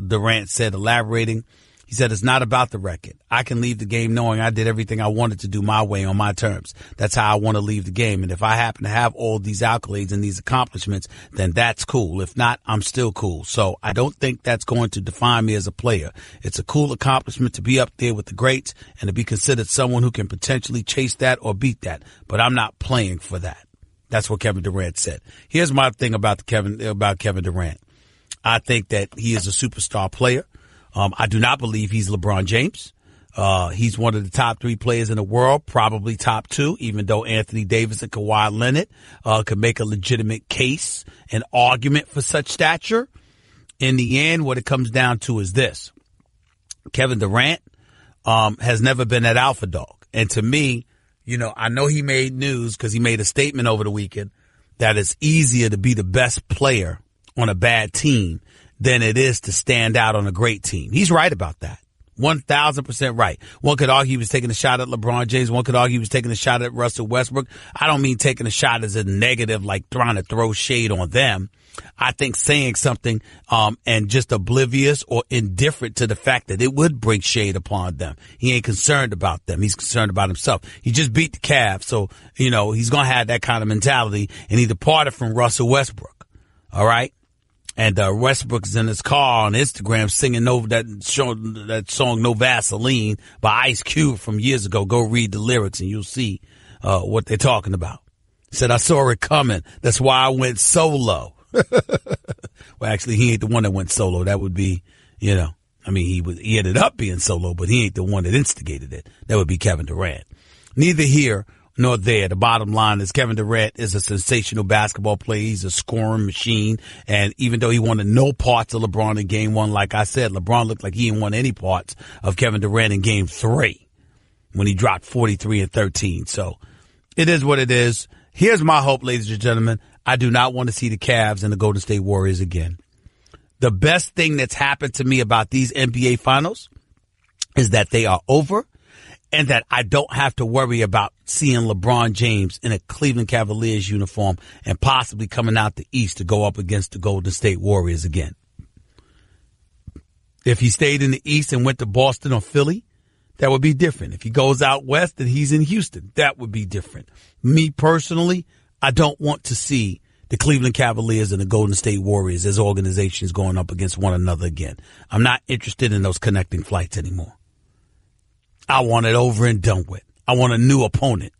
Durant said, elaborating, he said, "It's not about the record. I can leave the game knowing I did everything I wanted to do my way on my terms. That's how I want to leave the game. And if I happen to have all these accolades and these accomplishments, then that's cool. If not, I'm still cool. So I don't think that's going to define me as a player. It's a cool accomplishment to be up there with the greats and to be considered someone who can potentially chase that or beat that. But I'm not playing for that." That's what Kevin Durant said. Here's my thing about Kevin Durant. I think that he is a superstar player. I do not believe he's LeBron James. He's one of the top 3 players in the world, probably top 2, even though Anthony Davis and Kawhi Leonard could make a legitimate case and argument for such stature. In the end, what it comes down to is this. Kevin Durant has never been that alpha dog. And to me, I know he made news because he made a statement over the weekend that it's easier to be the best player on a bad team than it is to stand out on a great team. He's right about that. 1,000% right. One could argue he was taking a shot at LeBron James. One could argue he was taking a shot at Russell Westbrook. I don't mean taking a shot as a negative, like trying to throw shade on them. I think saying something and just oblivious or indifferent to the fact that it would bring shade upon them. He ain't concerned about them. He's concerned about himself. He just beat the Cavs, so, he's going to have that kind of mentality, and he departed from Russell Westbrook. All right? And Westbrook's in his car on Instagram singing that song "No Vaseline" by Ice Cube from years ago. Go read the lyrics and you'll see what they're talking about. He said, "I saw it coming. That's why I went solo." Well, actually, he ain't the one that went solo. That would be, he ended up being solo, but he ain't the one that instigated it. That would be Kevin Durant. Neither here nor there. The bottom line is Kevin Durant is a sensational basketball player. He's a scoring machine. And even though he wanted no parts of LeBron in Game 1, like I said, LeBron looked like he didn't want any parts of Kevin Durant in Game 3 when he dropped 43 and 13. So it is what it is. Here's my hope, ladies and gentlemen. I do not want to see the Cavs and the Golden State Warriors again. The best thing that's happened to me about these NBA Finals is that they are over, and that I don't have to worry about seeing LeBron James in a Cleveland Cavaliers uniform and possibly coming out the East to go up against the Golden State Warriors again. If he stayed in the East and went to Boston or Philly, that would be different. If he goes out West and he's in Houston, that would be different. Me personally, I don't want to see the Cleveland Cavaliers and the Golden State Warriors as organizations going up against one another again. I'm not interested in those connecting flights anymore. I want it over and done with. I want a new opponent.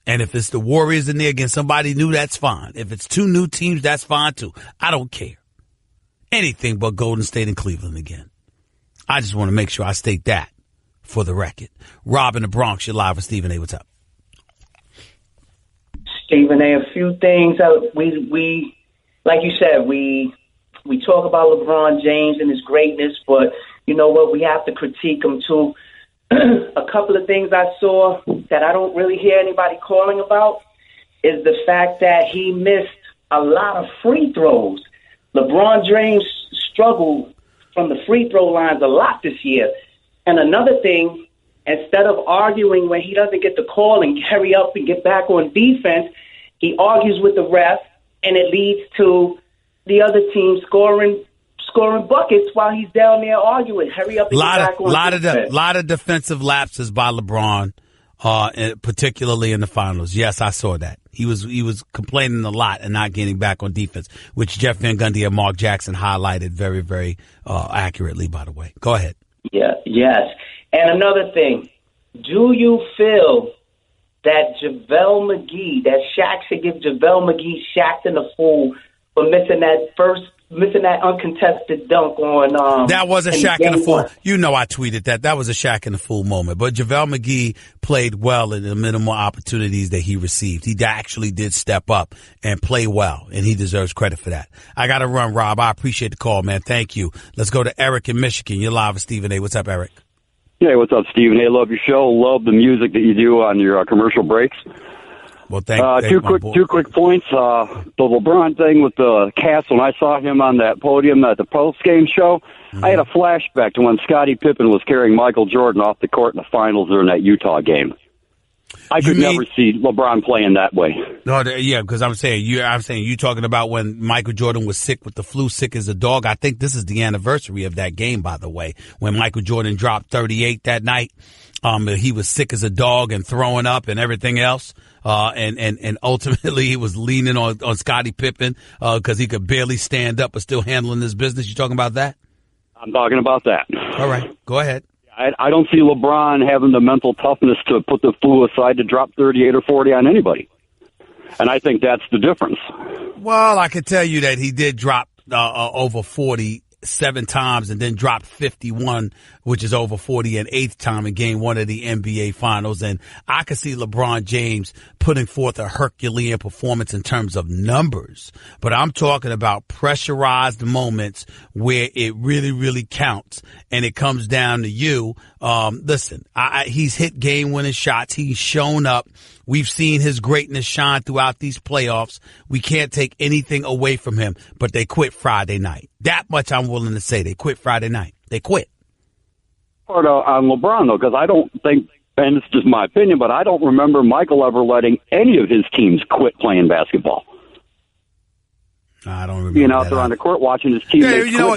And if it's the Warriors in there against somebody new, that's fine. If it's 2 new teams, that's fine too. I don't care. Anything but Golden State and Cleveland again. I just want to make sure I state that for the record. Rob in the Bronx, you're live with Stephen A. What's up? Stephen A., a few things. We like you said, we talk about LeBron James and his greatness, but you know what? We have to critique him too. A couple of things I saw that I don't really hear anybody calling about is the fact that he missed a lot of free throws. LeBron James struggled from the free throw lines a lot this year. And another thing, instead of arguing when he doesn't get the call and hurry up and get back on defense, he argues with the ref, and it leads to the other team scoring buckets while he's down there arguing. Hurry up and get back on defense. Lot of defensive lapses by LeBron, particularly in the finals. Yes, I saw that. He was complaining a lot and not getting back on defense, which Jeff Van Gundy and Mark Jackson highlighted very, very accurately, by the way. Go ahead. Yeah, yes. And another thing, do you feel that JaVale McGee, that Shaq should give JaVale McGee Shaqtin' a fool for missing that uncontested dunk on that was a Shaq and a fool. You know I tweeted that. That was a Shaq and a fool moment. But JaVale McGee played well in the minimal opportunities that he received. He actually did step up and play well, and he deserves credit for that. I got to run, Rob. I appreciate the call, man. Thank you. Let's go to Eric in Michigan. You're live with Stephen A. What's up, Eric? Hey, what's up, Stephen A? Love your show. Love the music that you do on your commercial breaks. Well, thank you. Two quick points. The LeBron thing with the Castle, when I saw him on that podium at the post-game show, I had a flashback to when Scottie Pippen was carrying Michael Jordan off the court in the finals during that Utah game. I could never see LeBron playing that way. No, yeah, because I'm saying you talking about when Michael Jordan was sick with the flu, sick as a dog. I think this is the anniversary of that game, by the way, when Michael Jordan dropped 38 that night. He was sick as a dog and throwing up and everything else. And ultimately he was leaning on Scottie Pippen, because he could barely stand up but still handling his business. You talking about that? I'm talking about that. All right, go ahead. I don't see LeBron having the mental toughness to put the flu aside to drop 38 or 40 on anybody. And I think that's the difference. Well, I could tell you that he did drop over 40 7 times and then dropped 51, which is over 40 an eighth time in game 1 of the NBA Finals. And I could see LeBron James putting forth a Herculean performance in terms of numbers. But I'm talking about pressurized moments where it really, really counts. And it comes down to you. Listen, he's hit game-winning shots. He's shown up. We've seen his greatness shine throughout these playoffs. We can't take anything away from him, but they quit Friday night. That much I'm willing to say. They quit Friday night. They quit. Part on LeBron, though, because I don't think, and it's just my opinion, but I don't remember Michael ever letting any of his teams quit playing basketball. I don't remember. Being out there on the court watching his team. Yeah, you know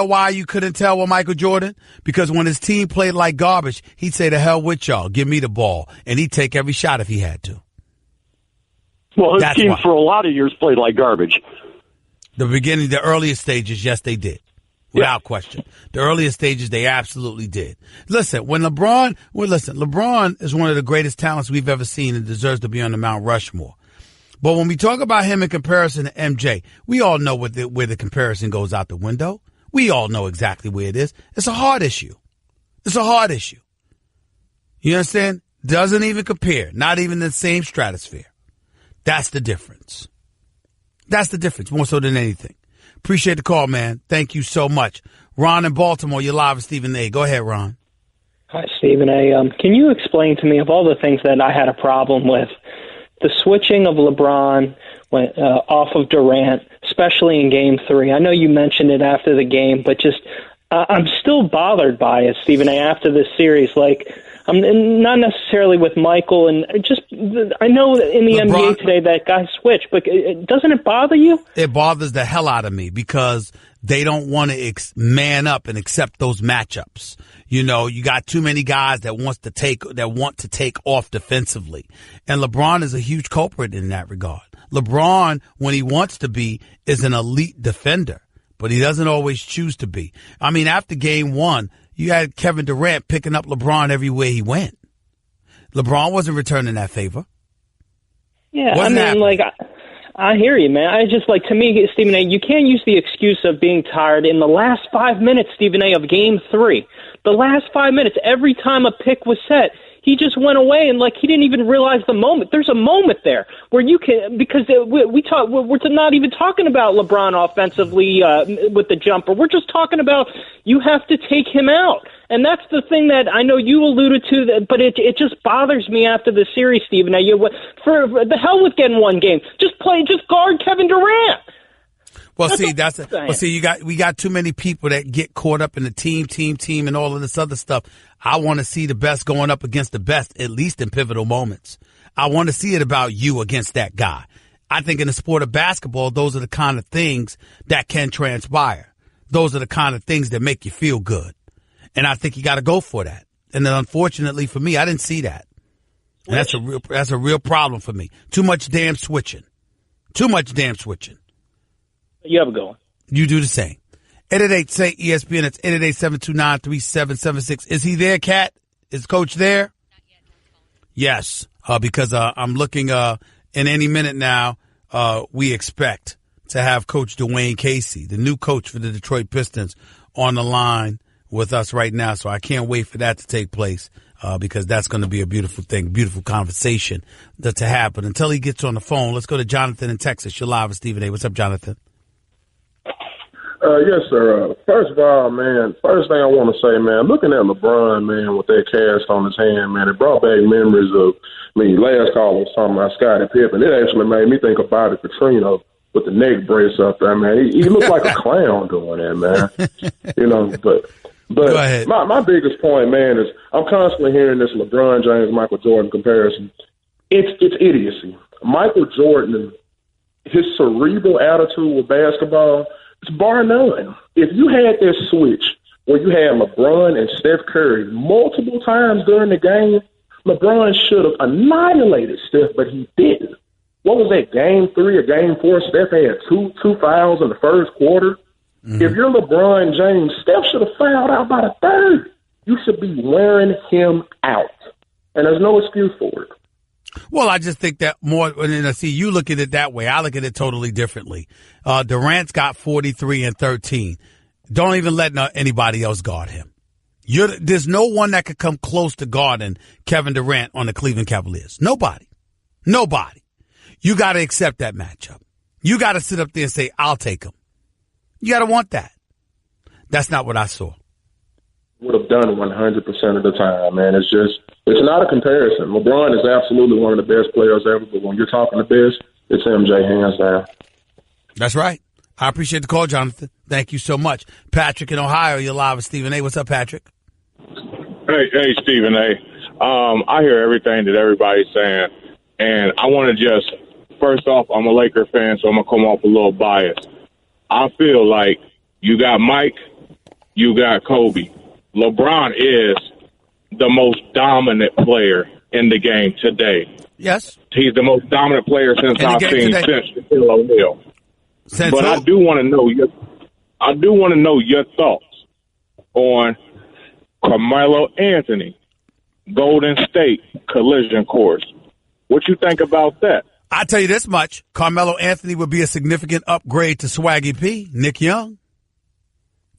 why you couldn't tell with Michael Jordan? Because when his team played like garbage, he'd say, "The hell with y'all, give me the ball," and he'd take every shot if he had to. Well, his team for a lot of years played like garbage. The earliest stages, yes, they did. Without question. The earliest stages, they absolutely did. Listen, LeBron is one of the greatest talents we've ever seen and deserves to be on the Mount Rushmore. But when we talk about him in comparison to MJ, we all know where the comparison goes out the window. We all know exactly where it is. It's a hard issue. You understand? Doesn't even compare. Not even the same stratosphere. That's the difference. More so than anything. Appreciate the call, man. Thank you so much. Ron in Baltimore, you're live with Stephen A. Go ahead, Ron. Hi, Stephen A. Can you explain to me, of all the things that I had a problem with, the switching of LeBron off of Durant, especially in Game 3? I know you mentioned it after the game, but just I'm still bothered by it, Stephen A., after this series. Like, I'm not necessarily with Michael, and just I know in the NBA today that guys switch, but doesn't it bother you? It bothers the hell out of me because they don't want to man up and accept those matchups. You know, you got too many guys that want to take off defensively, and LeBron is a huge culprit in that regard. LeBron, when he wants to be, is an elite defender, but he doesn't always choose to be. I mean, after Game 1. You had Kevin Durant picking up LeBron everywhere he went. LeBron wasn't returning that favor. Yeah, I hear you, man. I just, to me, Stephen A., you can't use the excuse of being tired in the last 5 minutes, Stephen A., of Game 3. The last 5 minutes, every time a pick was set, he just went away and he didn't even realize the moment. There's a moment there where you can, because we're not even talking about LeBron offensively with the jumper. We're just talking about you have to take him out. And that's the thing that I know you alluded to, but it just bothers me after the series, Stephen. Now, for the hell with getting one game. Just guard Kevin Durant. Well, we got too many people that get caught up in the team, and all of this other stuff. I want to see the best going up against the best, at least in pivotal moments. I want to see it about you against that guy. I think in the sport of basketball, those are the kind of things that can transpire. Those are the kind of things that make you feel good. And I think you got to go for that. And then unfortunately for me, I didn't see that. And that's a real problem for me. Too much damn switching. You have a go. You do the same. 888-SAY-ESPN. It's 888-729-3776. Is he there, Kat? Is Coach there? Not yet. Yes, because I'm looking in any minute now, we expect to have Coach Dwane Casey, the new coach for the Detroit Pistons, on the line with us right now. So I can't wait for that to take place because that's going to be a beautiful thing, beautiful conversation to have. But until he gets on the phone, let's go to Jonathan in Texas. You're live with Stephen A. What's up, Jonathan? Yes, sir. First of all, man, first thing I want to say, man, looking at LeBron, man, with that cast on his hand, man, it brought back memories of last call was talking about Scottie Pippen. It actually made me think about it, Katrina, with the neck brace up there, man. He looked like a clown doing that, man. But go ahead. My biggest point, man, is I'm constantly hearing this LeBron James, Michael Jordan comparison. It's idiocy. Michael Jordan, his cerebral attitude with basketball, it's bar none. If you had this switch where you had LeBron and Steph Curry multiple times during the game, LeBron should have annihilated Steph, but he didn't. What was that, game 3 or game 4? Steph had two fouls in the first quarter. Mm-hmm. If you're LeBron James, Steph should have fouled out by the third. You should be wearing him out. And there's no excuse for it. Well, I just think that more, see, you look at it that way. I look at it totally differently. Durant's got 43 and 13. Don't even let anybody else guard him. There's no one that could come close to guarding Kevin Durant on the Cleveland Cavaliers. Nobody. You got to accept that matchup. You got to sit up there and say, I'll take him. You got to want that. That's not what I saw. Would have done 100% of the time, man. It's not a comparison. LeBron is absolutely one of the best players ever, but when you're talking the best, it's MJ hands down. That's right. I appreciate the call, Jonathan. Thank you so much. Patrick in Ohio, you're live with Stephen A. What's up, Patrick? Hey, Stephen A. I hear everything that everybody's saying, and I want to just, first off, I'm a Laker fan, so I'm going to come off a little biased. I feel like you got Mike, you got Kobe. LeBron is the most dominant player in the game today. Yes. He's the most dominant player since I've seen since Shaquille O'Neal. But I do want to know your thoughts on Carmelo Anthony, Golden State collision course. What you think about that? I'll tell you this much. Carmelo Anthony would be a significant upgrade to Swaggy P, Nick Young.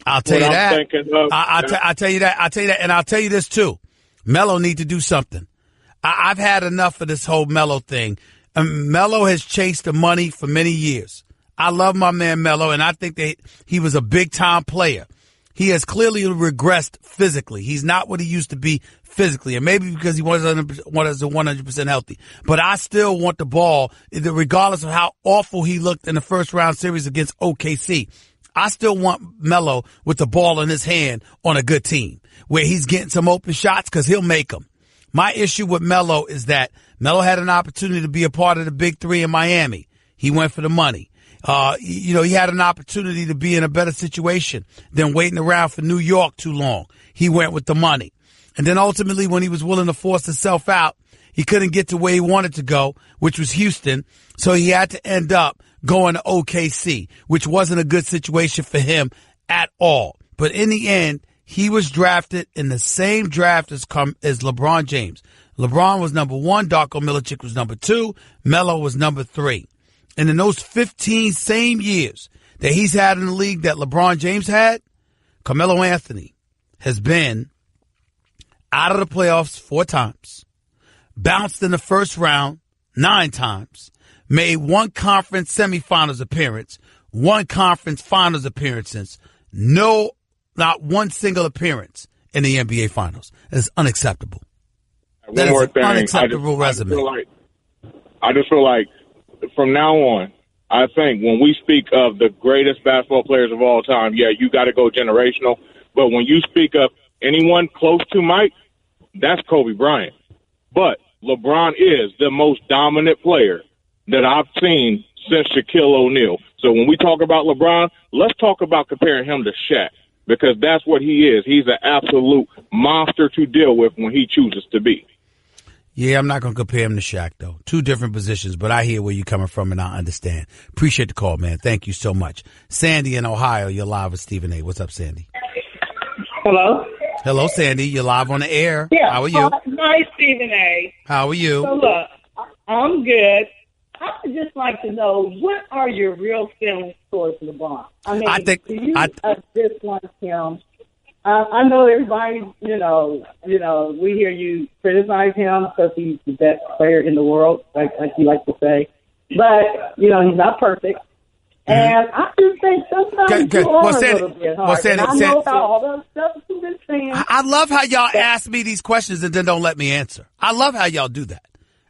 I'll tell you that. I'll tell you that. And I'll tell you this, too. Melo need to do something. I've had enough of this whole Melo thing. Melo has chased the money for many years. I love my man Melo, and I think that he was a big-time player. He has clearly regressed physically. He's not what he used to be physically, and maybe because he wasn't 100% healthy. But I still want the ball, regardless of how awful he looked in the first-round series against OKC. I still want Melo with the ball in his hand on a good team where he's getting some open shots because he'll make them. My issue with Melo is that Melo had an opportunity to be a part of the Big Three in Miami. He went for the money. He had an opportunity to be in a better situation than waiting around for New York too long. He went with the money. And then ultimately when he was willing to force himself out, he couldn't get to where he wanted to go, which was Houston. So he had to end up going to OKC, which wasn't a good situation for him at all. But in the end, he was drafted in the same draft as LeBron James. LeBron was number 1. Darko Milicic was number 2. Melo was number 3. And in those 15 same years that he's had in the league that LeBron James had, Carmelo Anthony has been out of the playoffs 4 times, bounced in the first round 9 times, made 1 conference semifinals appearance, 1 conference finals appearances, not 1 single appearance in the NBA finals. That is unacceptable. That is an unacceptable resume. I just feel like from now on, I think when we speak of the greatest basketball players of all time, yeah, you got to go generational. But when you speak of anyone close to Mike, that's Kobe Bryant. But LeBron is the most dominant player that I've seen since Shaquille O'Neal. So when we talk about LeBron, let's talk about comparing him to Shaq, because that's what he is. He's an absolute monster to deal with when he chooses to be. Yeah, I'm not going to compare him to Shaq, though. Two different positions, but I hear where you're coming from, and I understand. Appreciate the call, man. Thank you so much. Sandy in Ohio, you're live with Stephen A. What's up, Sandy? Hello? Hello, Sandy. You're live on the air. Yeah. How are you? Nice, Stephen A. How are you? So, look, I'm good. I would just like to know, what are your real feelings towards LeBron? I mean, do you dislike him? I know everybody, you know, we hear you criticize him because he's the best player in the world, like you like to say. But, you know, he's not perfect. And I just think sometimes you are a little bit hard. And I know about all those stuff you've been saying. I love how y'all ask me these questions and then don't let me answer. I love how y'all do that.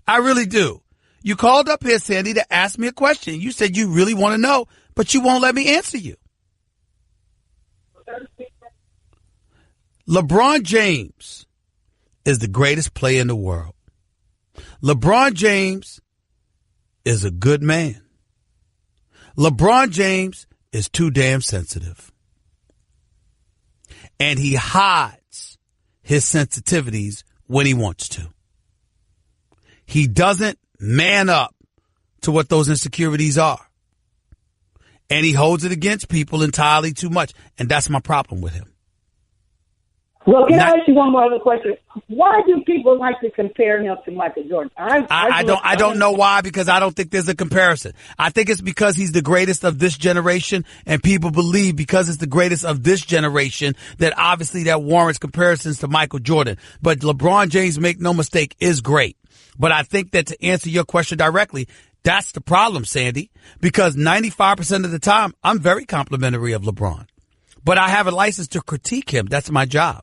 I really do. You called up here, Sandy, to ask me a question. You said you really want to know, but you won't let me answer you. LeBron James is the greatest player in the world. LeBron James is a good man. LeBron James is too damn sensitive. And he hides his sensitivities when he wants to. He doesn't man up to what those insecurities are. And he holds it against people entirely too much. And that's my problem with him. Well, can I ask you one more other question? Why do people like to compare him to Michael Jordan? I don't know why, because I don't think there's a comparison. I think it's because he's the greatest of this generation, and people believe because it's the greatest of this generation that obviously that warrants comparisons to Michael Jordan. But LeBron James, make no mistake, is great. But I think that to answer your question directly, that's the problem, Sandy, because 95% of the time, I'm very complimentary of LeBron. But I have a license to critique him. That's my job.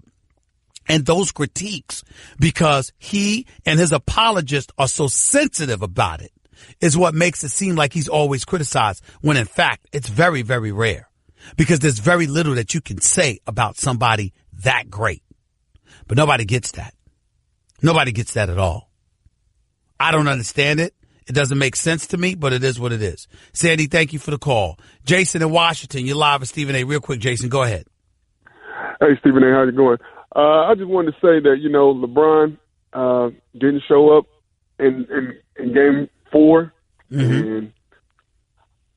And those critiques, because he and his apologists are so sensitive about it, is what makes it seem like he's always criticized, when in fact it's very, very rare, because there's very little that you can say about somebody that great. But nobody gets that. Nobody gets that at all. I don't understand it. It doesn't make sense to me, but it is what it is. Sandy, thank you for the call. Jason in Washington, you're live with Stephen A. Real quick, Jason, go ahead. Hey, Stephen A., how you going? I just wanted to say that, you know, LeBron didn't show up in Game 4, and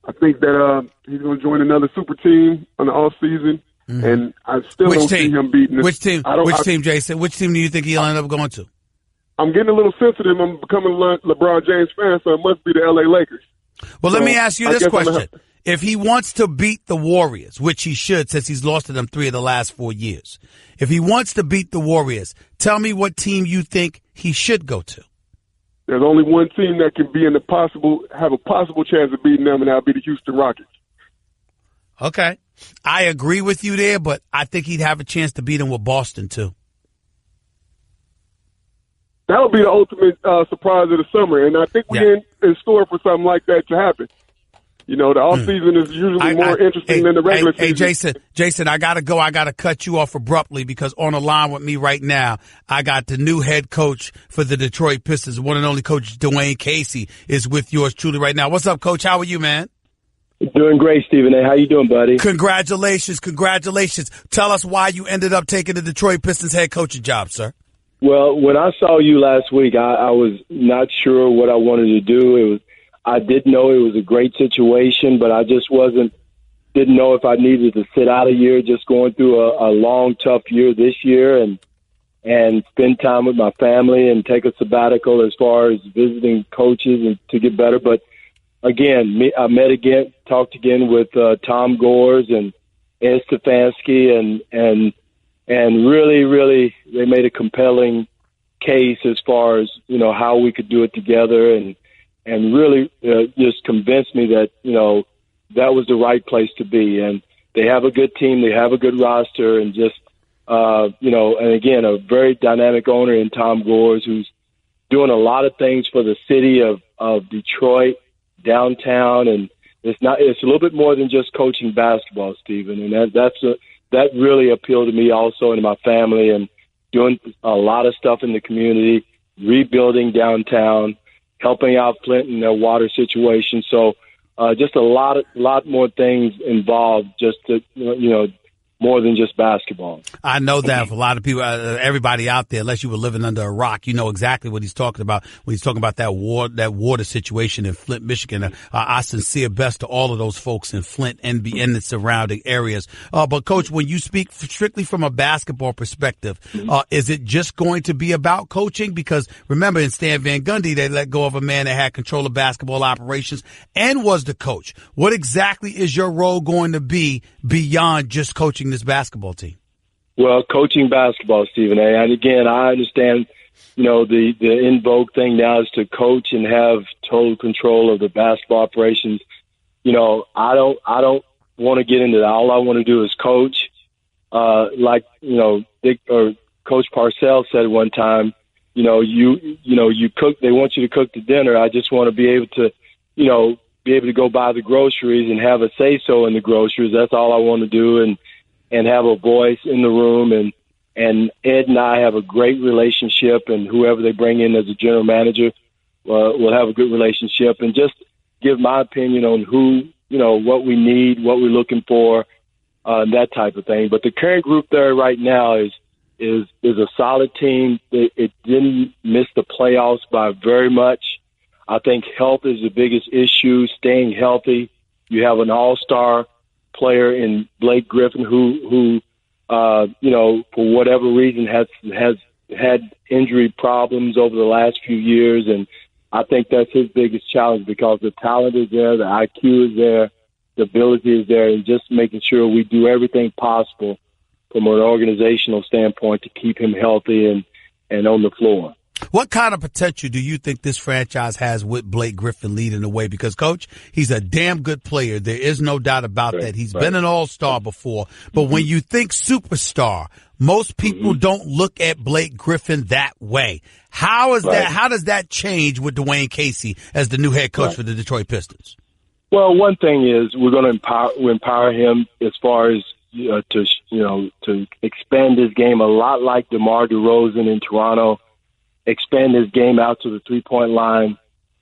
I think that he's going to join another super team on the off season, and I still don't see him beating this. Which team? Which team, Jason? Which team do you think he'll end up going to? I'm getting a little sensitive. I'm becoming a LeBron James fan, so it must be the L.A. Lakers. Well, let me ask you this question. If he wants to beat the Warriors, which he should since he's lost to them 3 of the last 4 years, if he wants to beat the Warriors, tell me what team you think he should go to. There's only one team that can be have a possible chance of beating them, and that'll be the Houston Rockets. Okay. I agree with you there, but I think he'd have a chance to beat them with Boston, too. That would be the ultimate surprise of the summer, and I think we're in store for something like that to happen. You know, the offseason is usually more interesting than the regular season. Hey, Jason, I got to go. I got to cut you off abruptly because on the line with me right now, I got the new head coach for the Detroit Pistons, one and only Coach Dwane Casey is with yours truly right now. What's up, Coach? How are you, man? Doing great, Stephen A. How you doing, buddy? Congratulations. Tell us why you ended up taking the Detroit Pistons head coaching job, sir. Well, when I saw you last week, I was not sure what I wanted to do. I did know it was a great situation, but I just didn't know if I needed to sit out a year, just going through a long, tough year this year and spend time with my family and take a sabbatical as far as visiting coaches and to get better. But again, I talked again with Tom Gores and Ed Stefanski and really, really they made a compelling case as far as, you know, how we could do it together and really just convinced me that, you know, that was the right place to be. And they have a good team. They have a good roster and just, you know, and again, a very dynamic owner in Tom Gores who's doing a lot of things for the city of Detroit, downtown, and it's a little bit more than just coaching basketball, Stephen, and that really appealed to me also and my family, and doing a lot of stuff in the community, rebuilding downtown, helping out Flint in their water situation. So just a lot more things involved, just to, more than just basketball. I know that for a lot of people, everybody out there, unless you were living under a rock, you know exactly what he's talking about when he's talking about that water situation in Flint, Michigan. Our sincere best to all of those folks in Flint and the surrounding areas. But Coach, when you speak strictly from a basketball perspective, is it just going to be about coaching? Because remember, in Stan Van Gundy, they let go of a man that had control of basketball operations and was the coach. What exactly is your role going to be beyond just coaching this basketball team? Well, coaching basketball, Stephen A. And again, I understand, the in vogue thing now is to coach and have total control of the basketball operations. I don't want to get into that. All I want to do is coach. Coach Parcells said one time, you cook. They want you to cook the dinner. I just want to be able to go buy the groceries and have a say so in the groceries. That's all I want to do, and have a voice in the room. And Ed and I have a great relationship, and whoever they bring in as a general manager will have a good relationship, and just give my opinion on who, what we need, what we're looking for, that type of thing. But the current group there right now is a solid team. It didn't miss the playoffs by very much. I think health is the biggest issue, staying healthy. You have an all-star player in Blake Griffin who for whatever reason has had injury problems over the last few years, and I think that's his biggest challenge, because the talent is there, the IQ is there, the ability is there, and just making sure we do everything possible from an organizational standpoint to keep him healthy and on the floor. What kind of potential do you think this franchise has with Blake Griffin leading the way? Because, Coach, he's a damn good player. There is no doubt about that. He's been an all-star before. But when you think superstar, most people don't look at Blake Griffin that way. How is that? How does that change with Dwane Casey as the new head coach for the Detroit Pistons? Well, one thing is we're going to empower him as far as to expand his game a lot like DeMar DeRozan in Toronto. Expand his game out to the three-point line,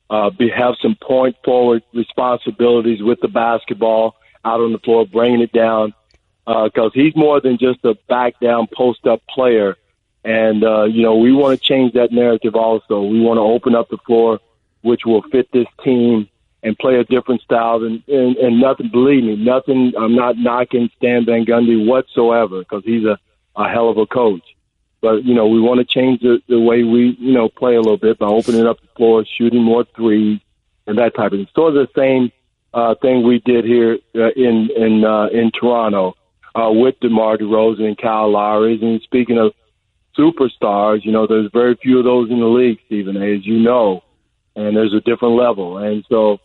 have some point-forward responsibilities with the basketball out on the floor, bringing it down, because he's more than just a back-down, post-up player. And, we want to change that narrative also. We want to open up the floor, which will fit this team, and play a different style. And nothing, believe me, nothing, I'm not knocking Stan Van Gundy whatsoever, because he's a hell of a coach. But, we want to change the way we, play a little bit by opening up the floor, shooting more threes, and that type of thing. Sort of the same thing we did here in Toronto with DeMar DeRozan and Kyle Lowry. And speaking of superstars, there's very few of those in the league, Stephen, as you know, and there's a different level. And so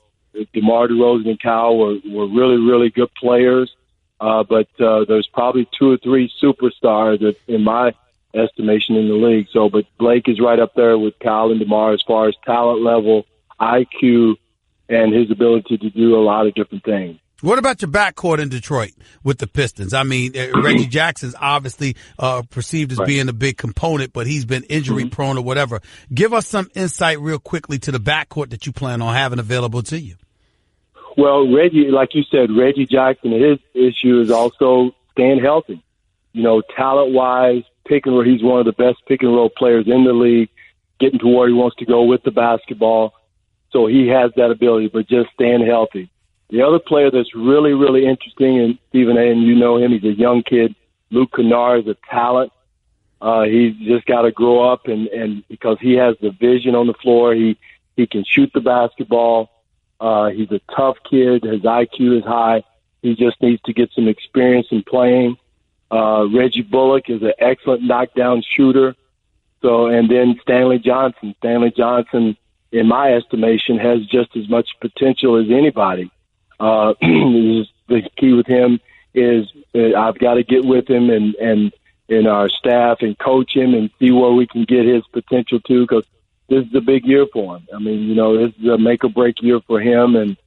DeMar DeRozan and Kyle were really, really good players, but there's probably two or three superstars in my estimation in the league. So, but Blake is right up there with Kyle and DeMar as far as talent level, IQ, and his ability to do a lot of different things. What about your backcourt in Detroit with the Pistons? I mean, Reggie Jackson's obviously perceived as being a big component, but he's been injury prone or whatever. Give us some insight real quickly to the backcourt that you plan on having available to you. Well, Reggie, like you said, Reggie Jackson, his issue is also staying healthy. Talent-wise, he's one of the best pick-and-roll players in the league, getting to where he wants to go with the basketball. So he has that ability, but just staying healthy. The other player that's really, really interesting, and Stephen A., and you know him, he's a young kid. Luke Kennard is a talent. He's just got to grow up, and because he has the vision on the floor, he can shoot the basketball. He's a tough kid. His IQ is high. He just needs to get some experience in playing. Reggie Bullock is an excellent knockdown shooter. So, and then Stanley Johnson. Stanley Johnson, in my estimation, has just as much potential as anybody. The key with him is I've got to get with him and our staff and coach him and see where we can get his potential to, because this is a big year for him. I mean, this is a make or break year for him, and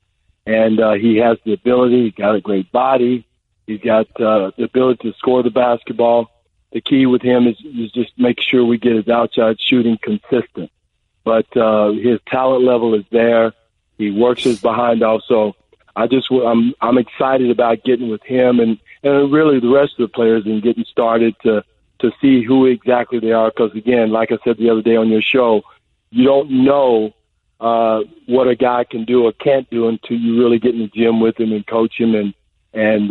And he has the ability. He's got a great body. He's got the ability to score the basketball. The key with him is just make sure we get his outside shooting consistent. But his talent level is there. He works his behind off. So I'm excited about getting with him and really the rest of the players and getting started to see who exactly they are. Because, again, like I said the other day on your show, you don't know what a guy can do or can't do until you really get in the gym with him and coach him and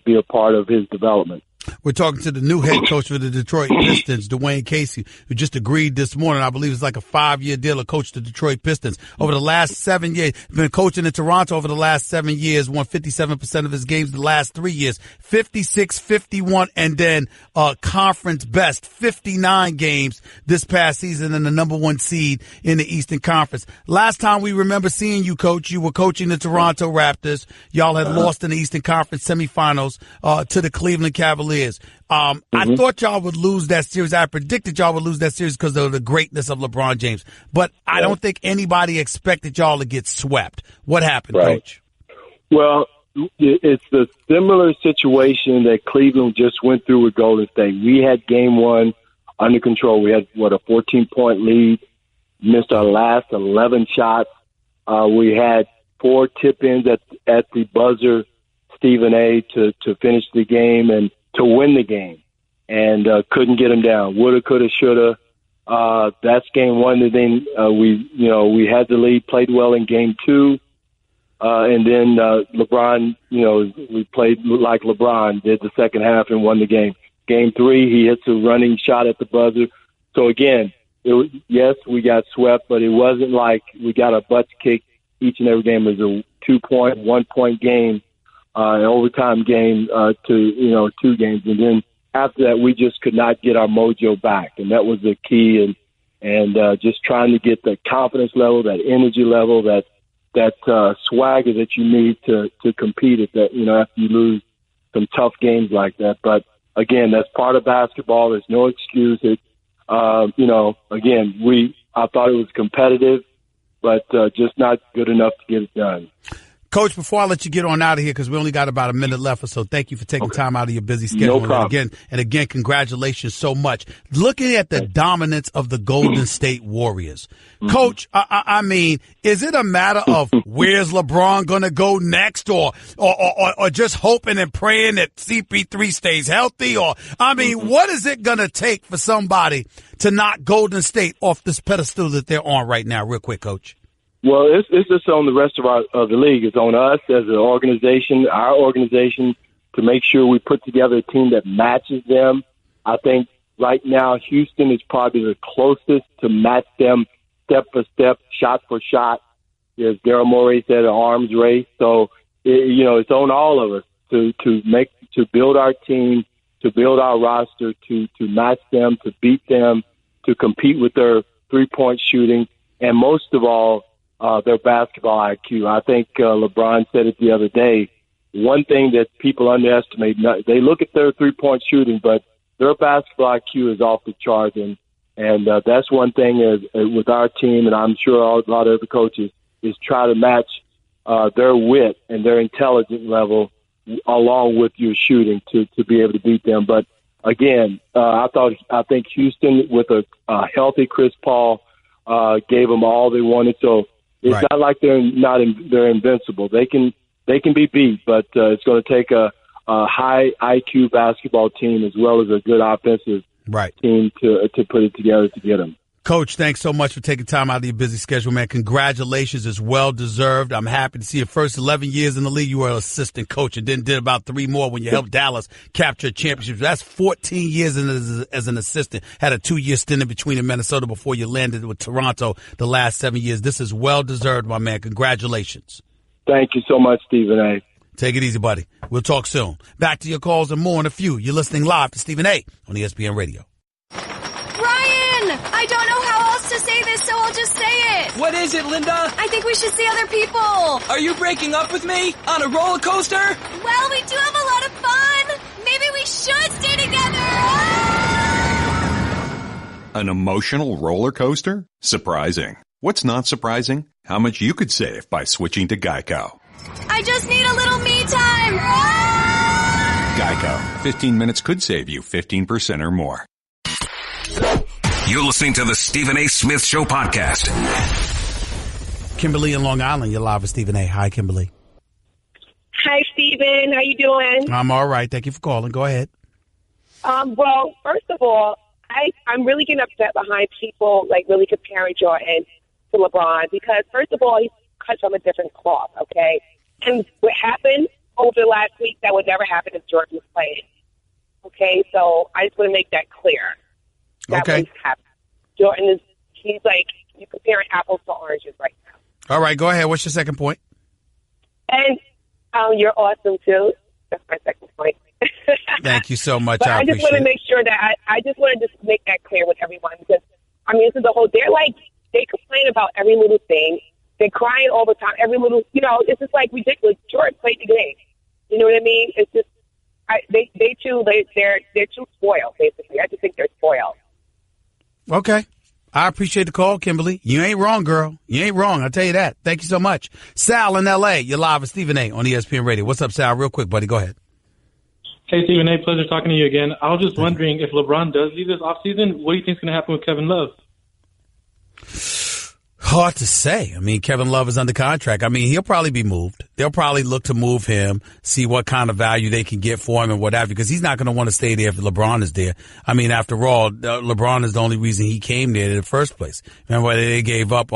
be a part of his development. We're talking to the new head coach for the Detroit Pistons, Dwane Casey, who just agreed this morning. I believe it's like a 5-year deal to coach the Detroit Pistons. Over the last 7 years, been coaching in Toronto over the last 7 years, won 57% of his games the last 3 years, 56, 51, and then conference best, 59 games this past season and the number 1 seed in the Eastern Conference. Last time we remember seeing you, Coach, you were coaching the Toronto Raptors. Y'all had lost in the Eastern Conference semifinals to the Cleveland Cavaliers. I thought y'all would lose that series. I predicted y'all would lose that series because of the greatness of LeBron James. But I don't think anybody expected y'all to get swept. What happened, Coach? Well, it's the similar situation that Cleveland just went through with Golden State. We had game 1 under control. We had, a 14-point lead, missed our last 11 shots. We had 4 tip-ins at the buzzer, Stephen A., to finish the game and to win the game, and couldn't get him down. Woulda, coulda, shoulda. That's game 1. And then we had the lead, played well in game 2, and then LeBron. We played like LeBron did the second half and won the game. Game 3, he hits a running shot at the buzzer. So again, yes, we got swept, but it wasn't like we got our butts kicked each and every game. It was a 2-point, 1-point game. An overtime game to 2 games, and then after that we just could not get our mojo back, and that was the key. And just trying to get the confidence level, that energy level, that swagger that you need to compete at that. After you lose some tough games like that. But again, that's part of basketball. There's no excuse. Again, I thought it was competitive, but just not good enough to get it done. Coach, before I let you get on out of here, because we only got about a minute left or so, thank you for taking time out of your busy schedule. No problem. And again, congratulations so much. Looking at the dominance of the Golden State Warriors, Coach, I mean, is it a matter of where's LeBron going to go next, or just hoping and praying that CP3 stays healthy? Or, I mean, what is it going to take for somebody to knock Golden State off this pedestal that they're on right now? Real quick, Coach. Well, it's just on the rest of the league. It's on us as an organization, our organization, to make sure we put together a team that matches them. I think right now Houston is probably the closest to match them step for step, shot for shot. As Daryl Morey said, an arms race. So, it's on all of us to build our team, to build our roster, to match them, to beat them, to compete with their 3-point shooting, and most of all, their basketball IQ. I think LeBron said it the other day. One thing that people underestimate, they look at their 3-point shooting, but their basketball IQ is off the chart. And that's one thing with our team, and I'm sure a lot of other coaches, is try to match their wit and their intelligence level along with your shooting to be able to beat them. But again, I think Houston with a healthy Chris Paul gave them all they wanted. So it's not like they're invincible. They can be beat, but it's going to take a high IQ basketball team as well as a good offensive team to put it together to get them. Coach, thanks so much for taking time out of your busy schedule, man. Congratulations. It's well-deserved. I'm happy to see your first 11 years in the league. You were an assistant coach and then did about 3 more when you helped Dallas capture a championship. That's 14 years as an assistant. Had a 2-year stint in between in Minnesota before you landed with Toronto the last 7 years. This is well-deserved, my man. Congratulations. Thank you so much, Stephen A. Take it easy, buddy. We'll talk soon. Back to your calls and more in a few. You're listening live to Stephen A. on ESPN Radio. I don't know how else to say this, so I'll just say it. What is it, Linda? I think we should see other people. Are you breaking up with me? On a roller coaster? Well, we do have a lot of fun. Maybe we should stay together. An emotional roller coaster? Surprising. What's not surprising? How much you could save by switching to Geico. I just need a little me time. Geico. 15 minutes could save you 15% or more. You're listening to the Stephen A. Smith Show podcast. Kimberly in Long Island, you're live with Stephen A. Hi, Kimberly. Hi, Stephen. How you doing? I'm all right. Thank you for calling. Go ahead. Well, first of all, I'm really getting upset behind people like really comparing Jordan to LeBron because, first of all, he's cut from a different cloth, okay? And what happened over the last week, that would never happen if Jordan was playing. Okay? So I just want to make that clear. Okay. Jordan he's like, you're comparing apples to oranges right now. All right, go ahead. What's your second point? And you're awesome, too. That's my second point. Thank you so much. But I just want to make sure that I just want to just make that clear with everyone because, I mean, this is the whole, they complain about every little thing. They're crying all the time. Every little, it's just like ridiculous. Jordan played the game. You know what I mean? It's just, they're too spoiled, basically. I just think they're spoiled. Okay. I appreciate the call, Kimberly. You ain't wrong, girl. You ain't wrong. I'll tell you that. Thank you so much. Sal in L.A., you're live with Stephen A. on ESPN Radio. What's up, Sal? Real quick, buddy. Go ahead. Hey, Stephen A. Pleasure talking to you again. I was just wondering if LeBron does leave this offseason, what do you think is going to happen with Kevin Love? Hard to say. I mean, Kevin Love is under contract. I mean, he'll probably be moved. They'll probably look to move him, see what kind of value they can get for him and what have you, because he's not going to want to stay there if LeBron is there. I mean, after all, LeBron is the only reason he came there in the first place. Remember, they gave up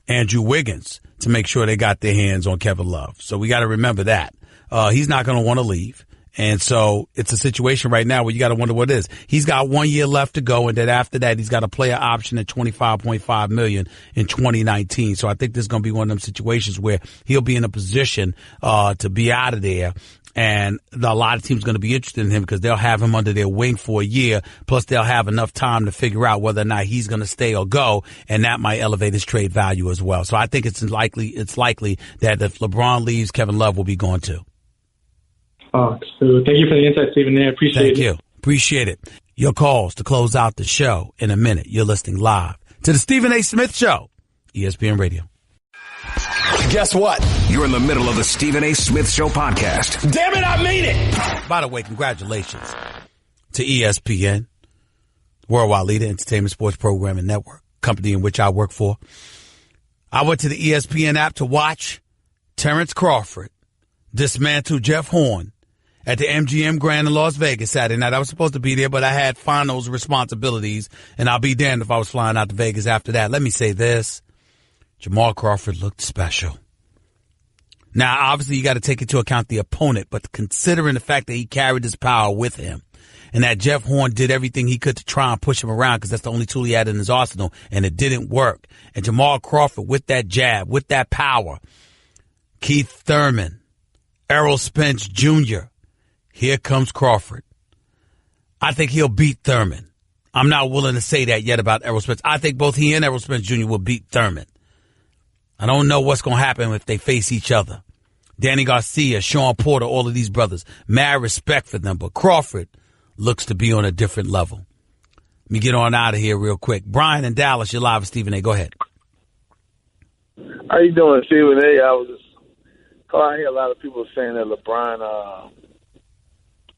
Andrew Wiggins to make sure they got their hands on Kevin Love. So we got to remember that. He's not going to want to leave. And so it's a situation right now where you got to wonder what it is. He's got 1 year left to go, and then after that, he's got a player option at $25.5 million in 2019. So I think this is going to be one of them situations where he'll be in a position to be out of there. And a lot of teams are going to be interested in him because they'll have him under their wing for a year. Plus, they'll have enough time to figure out whether or not he's going to stay or go, and that might elevate his trade value as well. So I think it's likely that if LeBron leaves, Kevin Love will be gone too. Oh, so thank you for the insight, Stephen. I appreciate it. Thank you. Appreciate it. Your calls to close out the show in a minute. You're listening live to the Stephen A. Smith Show, ESPN Radio. Guess what? You're in the middle of the Stephen A. Smith Show podcast. Damn it, I mean it! By the way, congratulations to ESPN, worldwide leader, entertainment, sports programming network, company in which I work for. I went to the ESPN app to watch Terrence Crawford dismantle Jeff Horn at the MGM Grand in Las Vegas Saturday night. I was supposed to be there, but I had finals responsibilities, and I'll be damned if I was flying out to Vegas after that. Let me say this. Jamal Crawford looked special. Now, obviously, you got to take into account the opponent, but considering the fact that he carried his power with him and that Jeff Horn did everything he could to try and push him around because that's the only tool he had in his arsenal, and it didn't work. And Jamal Crawford, with that jab, with that power, Keith Thurman, Errol Spence Jr., here comes Crawford. I think he'll beat Thurman. I'm not willing to say that yet about Errol Spence. I think both he and Errol Spence Jr. will beat Thurman. I don't know what's going to happen if they face each other. Danny Garcia, Sean Porter, all of these brothers. Mad respect for them, but Crawford looks to be on a different level. Let me get on out of here real quick. Brian in Dallas, you're live with Stephen A. Go ahead. How you doing, Stephen A? I hear a lot of people saying that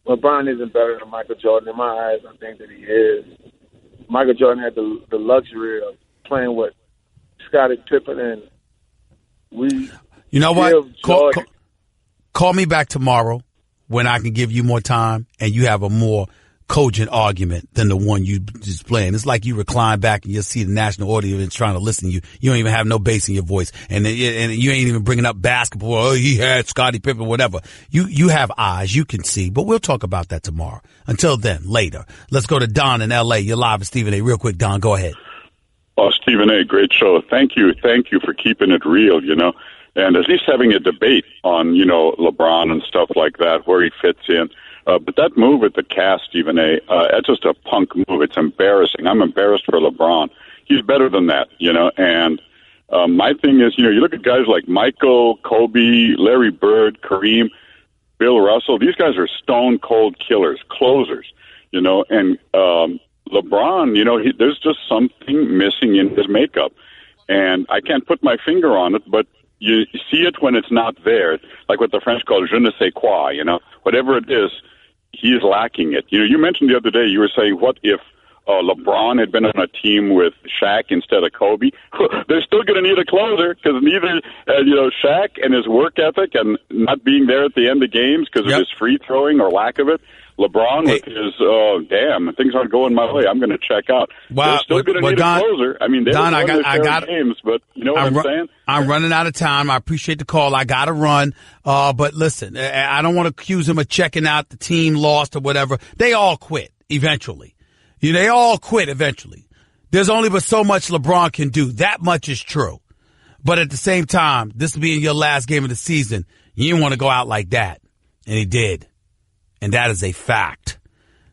LeBron isn't better than Michael Jordan. In my eyes, I think that he is. Michael Jordan had the luxury of playing with Scottie Pippen, and you know what? Call me back tomorrow when I can give you more time and you have a more cogent argument than the one you just playing. It's like you recline back and you'll see the national audience trying to listen to you. You don't even have no bass in your voice, and you ain't even bringing up basketball. Oh, he had Scottie Pippen, whatever. You have eyes, you can see, but we'll talk about that tomorrow. Until then, later. Let's go to Don in L.A. You're live with Stephen A. Real quick, Don, go ahead. Oh, Stephen A., great show. Thank you for keeping it real, and at least having a debate on, LeBron and stuff like that, where he fits in. But that move at the cast, Stephen A., that's just a punk move. It's embarrassing. I'm embarrassed for LeBron. He's better than that, and my thing is, you look at guys like Michael, Kobe, Larry Bird, Kareem, Bill Russell. These guys are stone-cold killers, closers, and LeBron, there's just something missing in his makeup. And I can't put my finger on it, but, you see it when it's not there, like what the French call je ne sais quoi, whatever it is, he's lacking it. You mentioned the other day, you were saying, what if LeBron had been on a team with Shaq instead of Kobe? They're still going to need a closer because neither, Shaq and his work ethic and not being there at the end of games because of his free throwing or lack of it. LeBron with his, things aren't going my way, I'm going to check out. Wow. They're still going to need a closer. I mean, they're Don, I got games, but you know what I'm saying? I'm running out of time. I appreciate the call. I got to run. But listen, I don't want to accuse him of checking out. The team lost or whatever. They all quit eventually. They all quit eventually. There's only but so much LeBron can do. That much is true. But at the same time, this being your last game of the season, you didn't want to go out like that. And he did. And that is a fact.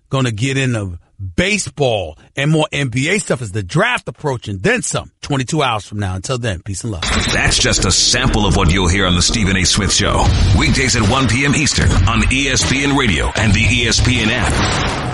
Going to get into baseball and more NBA stuff as the draft approaching, then some, 22 hours from now. Until then, peace and love. That's just a sample of what you'll hear on the Stephen A. Smith Show. Weekdays at 1 p.m. Eastern on ESPN Radio and the ESPN app.